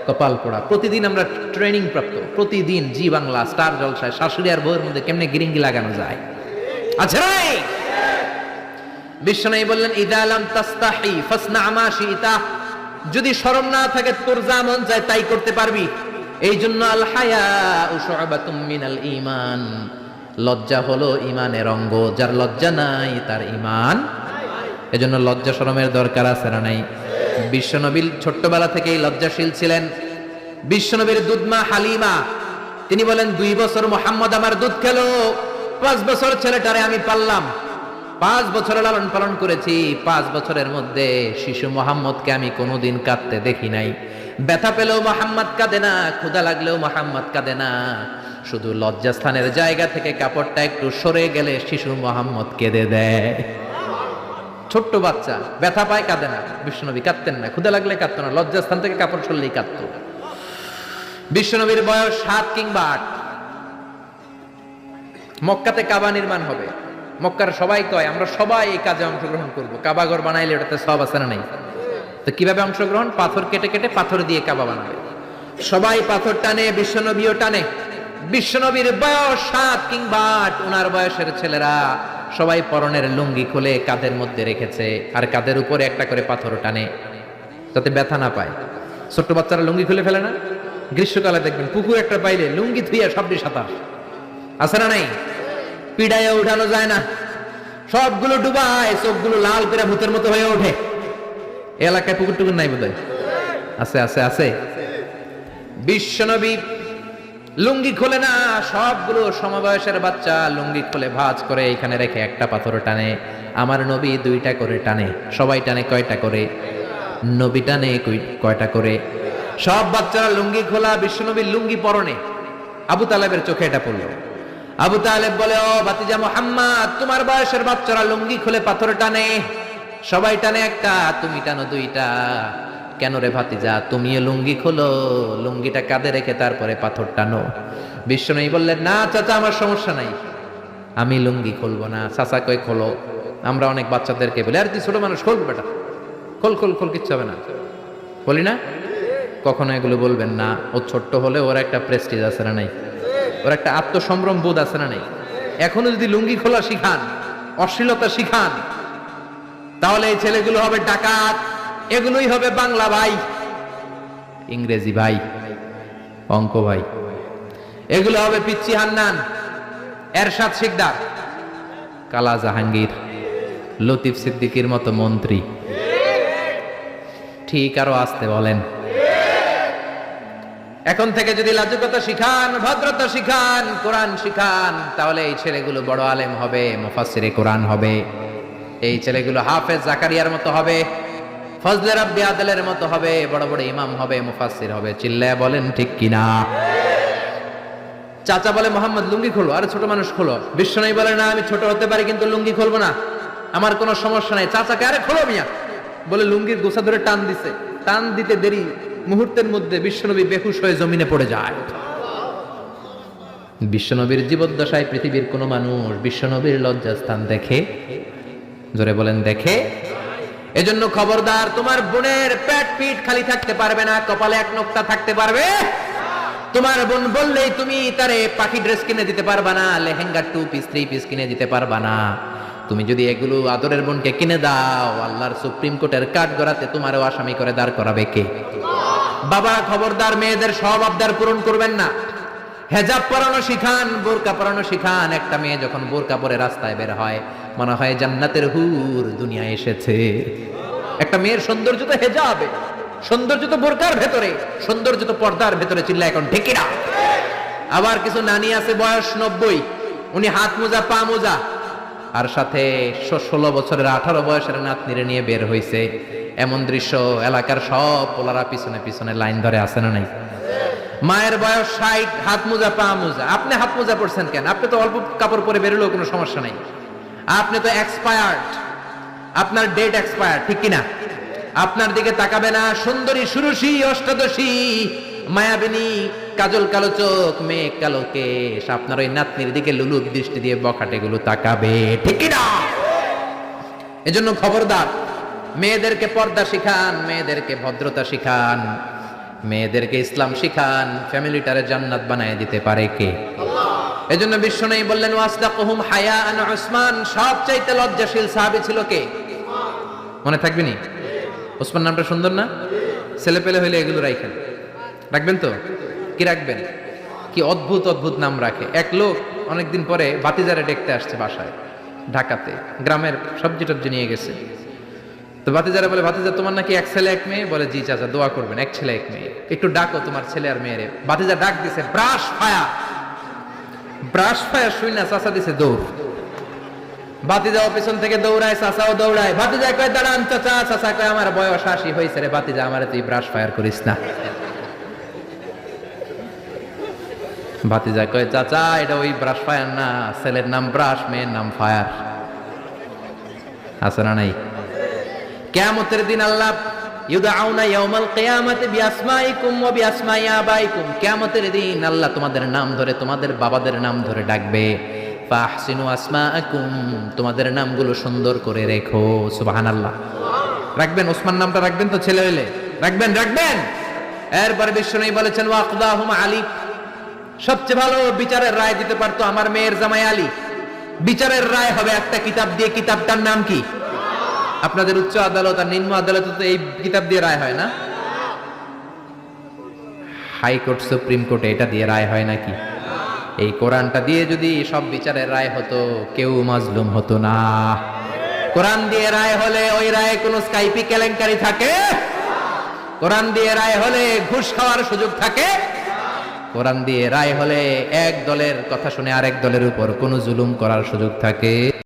[SPEAKER 1] কপাল পোড়া। প্রতিদিন আমরা ট্রেনিং প্রাপ্ত, প্রতিদিন জি বাংলা স্টার জলসায় শাশুড়ি আর বউয়ের মধ্যে কেমনে গিরিঙ্গি লাগানো যায় আছে নাই? বিশ্বনবী বললেন, ইদা লাম তাস্তাহি ফাসনা মা শিতা, যদি শরম না থাকে তোর যা মন চায় তাই করতে পারবি। এই জন্য আল হায়া শুআবাতুম মিনাল ঈমান, লজ্জা হলো ঈমানের অঙ্গ, যার লজ্জা নাই তার ঈমান। এজন্য লজ্জা শরমের দরকার আছে না নাই? বিশ্বনবী ছোট্টবেলা থেকেই লজ্জাশীল ছিলেন। বিশ্বনবীর দুধমা হালিমা, তিনি বলেন, 2 বছর মুহাম্মদ আমার দুধ খেলো, 5 বছর ছেলেটারে আমি পাললাম, 5 বছর লালন পালন করেছি, 5 বছরের মধ্যে শিশু মুহাম্মদকে আমি কোনোদিন কাঁদতে দেখি নাই। ব্যথা পেলেও মুহাম্মদ কাঁদে না, ক্ষুধা লাগলেও মুহাম্মদ কাঁদে না, শুধু লজ্জাস্থানের জায়গা থেকে কাপড়টা একটু সরে গেলে শিশু মুহাম্মদ কেঁদে দেয়। ছোট্ট বাচ্চা ব্যথা পায়, কাঁদে না। বিশ্বনবী কাঁদতেন না, ক্ষুধা লাগলে কাঁদতো না, লজ্জাস্থান থেকে কাপড় সরলেই কাঁদতো। বিশ্বনবীর বয়স 7 কিংবা 8। মক্কাতে কাবা নির্মাণ হবে। মক্কার সবাই কয়, আমরা সবাই এই কাজে অংশগ্রহণ করব, কাবা ঘর বানাইলে ওটাতে সওয়াব আছে না নাই? তো কিভাবে অংশগ্রহণ? পাথর কেটে কেটে পাথর দিয়ে কাবা বানাবে। সবাই পাথর টানে, বিশ্বনবীও টানে। বিশ্বনবীর বয়স 7 কিংবা 8, ওনার বয়সের ছেলেরা সবাই পরনের লুঙ্গি খুলে কাঁধের মধ্যে রেখেছে, আর কাঁধের উপরে একটা করে পাথর টানে যাতে ব্যথা না পায়। ছোট্ট বাচ্চারা লুঙ্গি খুলে ফেলে না? গ্রীষ্মকালে দেখবেন পুকুর একটা পাইলে লুঙ্গি ধুইয়া সবটি সাঁতার, আছে না নাই? পিড়াইয়া উঠানো যায় না, সবগুলো ডুবায়, চোখগুলো লাল করে ভূতের মতো হয়ে ওঠে। এলাকায় পুকুর টুকুর নাই বোধহয়? আছে আছে আছে। বিশ্বনবী লুঙ্গি খোলে না, সবগুলো সমবয়সের বাচ্চা লুঙ্গি খুলে ভাঁজ করে এখানে রেখে একটা পাথর টানে। আমার নবী 2টা করে টানে। সবাই টানে কয়টা করে? নবী টানে কয়টা করে? সব বাচ্চারা লুঙ্গি খোলা, বিশ্বনবীর লুঙ্গি পরনে। আবু তালেবের চোখে এটা পড়ল। আবু তালেব বলে, ও ভাতিজা মুহাম্মদ, তোমার বয়সের বাচ্চারা লুঙ্গি খুলে পাথর টানে, সবাই টানে একটা, তুমি টানো 2টা। কেন রে ভাতিজা, তুমিও লুঙ্গি খোলো, লুঙ্গিটা কাঁধে রেখে তারপরে পাথর টানো। বিশ্বনবী বললেন, না চাচা, আমার সমস্যা নাই, আমি লুঙ্গি খুলবো না। চাচা কই খোলো। আমরা অনেক বাচ্চাদেরকে বলি, আর তুই ছোট মানুষ, খোল বেটা, খোল খোল খোল, কিচ্ছু হবে না, বলি না? কখনো এগুলো বলবেন না। ও ছোট্ট হলে ওর একটা প্রেস্টিজ আছে না নাই? ওর একটা আত্মসম্ভ্রম বোধ আছে না নাই? এখনো যদি লুঙ্গি খোলা শিখান, অশ্লীলতা শিখান, তাহলে এই ছেলেগুলো হবে ডাকাত, এগুলোই হবে বাংলা ভাই, ইংরেজি ভাই, অঙ্ক ভাই, এগুলো হবে পিচ্চি হান্নান, এরশাদ শিকদার, কালা জাহাঙ্গীর, লতিফ সিদ্দিকীর মতো মন্ত্রী। ঠিক আরো আসতে বলেন। এখন থেকে যদি লাজুকতা শিখান, ভদ্রতা শিখান, কোরআন শিখান, তাহলে এই ছেলেগুলো বড় আলেম হবে, মুফাসসিরে কোরআন হবে, এই ছেলেগুলো হাফেজ জাকারিয়ার মতো হবে। ফজলে রাব্বি আদলের মতো হবে, বড় বড় ইমাম হবে, মুফাসসির হবে। চিল্লায় বলেন ঠিক কিনা? চাচা বলে মোহাম্মদ লুঙ্গি খোলো। আরে ছোট মানুষ খোলো। বিশ্বনবী বলে না আমি ছোট হতে পারি কিন্তু লুঙ্গি খুলবো না, আমার কোনো সমস্যা নাই। চাচাকে আরে খোলো মিয়া বলে লুঙ্গির গোছা ধরে টান দিছে। টান দিতে দেরি, মুহূর্তের মধ্যে বিশ্বনবী বেহুশ হয়ে জমিনে পড়ে যায়। বিশ্বনবীর জীবদ্দশায় পৃথিবীর কোন মানুষ বিশ্বনবীর লজ্জাস্থান দেখে? জোরে বলেন দেখে? এজন্য খবরদার, তোমার বোনের পেট পিঠ খালি থাকতে পারবে না, কপালে এক নোকতা থাকতে পারবে। তোমার বোন বললেই তুমি তারে পাখি ড্রেস কিনে দিতে পারবা না, লেহেঙ্গা 2 পিস 3 পিস কিনে দিতে পারবা না। তুমি যদি এগুলো আদরের বোনকে কিনে দাও, আল্লাহর সুপ্রিম কোর্টের কাঠ গড়াতে তোমারও আসামি করে দাঁড় করাবে কে? বাবা খবরদার, মেয়েদের সব আবদার পূরণ করবেন না। হেজাব পরানো শিখান, বোরকা পরানো শিখান। একটা মেয়ে যখন বোরকা পরে রাস্তায় বের হয়, মনে হয় জান্নাতের হুর দুনিয়ায় এসেছে। একটা মেয়ের সৌন্দর্য তো হেজাবে, সৌন্দর্য তো বোরকার ভেতরে, সৌন্দর্য তো পর্দার ভেতরে। চিল্লা এখন ঠিক না? আবার কিছু নানি আছে বয়স 90, উনি হাত মোজা পা মোজা, আর সাথে 16 বছরের 18 বয়সের নাতনিরে নিয়ে বের হইছে। এমন দৃশ্য এলাকার সব পোলারা পিছনে পিছনে লাইন ধরে আছে না নাই? মায়ের বয়স 60, হাত মোজা পা মোজা। আপনি হাত মোজা পরছেন কেন? আপনি তো অল্প কাপড় পরে বেরোলেও কোনো সমস্যা নাই। আপনি তো এক্সপায়ার্ড, আপনার ডেট এক্সপায়ার্ড, ঠিক কিনা? আপনার দিকে তাকাবে না সুন্দরী সুরুষী অষ্টাদশী মায়াবিনী কাজল কালো চোখ মেঘ কালো কেশ আপনার ওই নাতনির দিকে লুলুপ দৃষ্টি দিয়ে বখাটে গুলো তাকাবে, ঠিক কিনা? এজন্য খবরদার, মেয়েদেরকে পর্দা শিখান, মেয়েদেরকে ভদ্রতা শিখান, মেয়েদেরকে ইসলাম শিখান। ফ্যামিলিটারে জান্নাত বানায় দিতে পারে কে? এজন্য বিশ্বনবী বললেন ওয়াসদাকুহুম হায়াআন উসমান, সবচাইতে লজ্জাশীল সাহাবী ছিল কে? মনে থাকবে নি? ওসমান নামটা সুন্দর না? ছেলে পেলে হইলে এগুলো রাখেন, রাখবেন তো? কি রাখবেন? কি অদ্ভুত অদ্ভুত নাম রাখে। এক লোক অনেকদিন পরে ভাতিজারে দেখতে আসছে বাসায়, ঢাকাতে, গ্রামের সবজি টবজি নিয়ে গেছে। তো ভাতিজারা বলে, ভাতিজা তোমার নাকি এক ছেলে এক মেয়ে? বলে জি চাচা, দোয়া করবেন, এক ছেলে এক মেয়ে, একটু ডাকো তোমার ছেলে আর মেয়েরে। ভাতিজা ডাক দিছে ব্রাশ ফায়ার, ব্রাশ ফায়ার শুই না চাচা দিছে দৌড়। ভাতিজাও পিছন থেকে দৌড়ায়, চাচাও দৌড়ায়। ভাতিজা কয় দাঁড়ান চাচা, চাচা কয় আমার বয়স 80 হয়েছে রে ভাতিজা, আমারে তুই ব্রাশ ফায়ার করিস না। ভাতিজা কয় চাচা এটা ওই ব্রাশ ফায়ার না, ছেলের নাম ব্রাশ, মেয়ের নাম ফায়ার। আছে না নাই? কিয়ামতের দিন আল্লাহ ইউদআউনা ইয়াউমাল কিয়ামাতি বিআসমাইকুম ওয়া বিআসমাই আবাইকুম, কিয়ামতের দিন আল্লাহ তোমাদের নাম ধরে, তোমাদের বাবাদের নাম ধরে ডাকবে। ফাহসিনু আসমাআকুম, তোমাদের নামগুলো সুন্দর করে রেখো। সুবহানাল্লাহ। রাখবেন? ওসমান নামটা রাখবেন তো? ছেলে হইলে রাখবেন, রাখবেন। এরপরে বিশ্বনবী বলেছেন ওয়াকদাহুম আলী, সবচেয়ে ভালো বিচারের রায় দিতে পারতো আমার মেয়ের জামাই আলী। বিচারের রায় হবে একটা কিতাব দিয়ে, কিতাবটার নাম কি? আপনাদের উচ্চ আদালত আর নিম্ন আদালতে তো এই কিতাব দিয়ে রায় হয় না? হাইকোর্ট সুপ্রিম কোর্টে এটা দিয়ে রায় হয় নাকি? এই কোরআনটা দিয়ে যদি সব বিচারের রায় হতো, কেউ মাজলুম হতো না। কোরআন দিয়ে রায় হলে ওই রায়ে কোনো স্কাইপি কেলেঙ্কারি থাকে? কোরআন দিয়ে রায় হলে ঘুষ খাওয়ার সুযোগ থাকে? কোরআন দিয়ে রায় হলে এক দলের কথা শুনে আরেক দলের উপর কোনো জুলুম করার সুযোগ থাকে?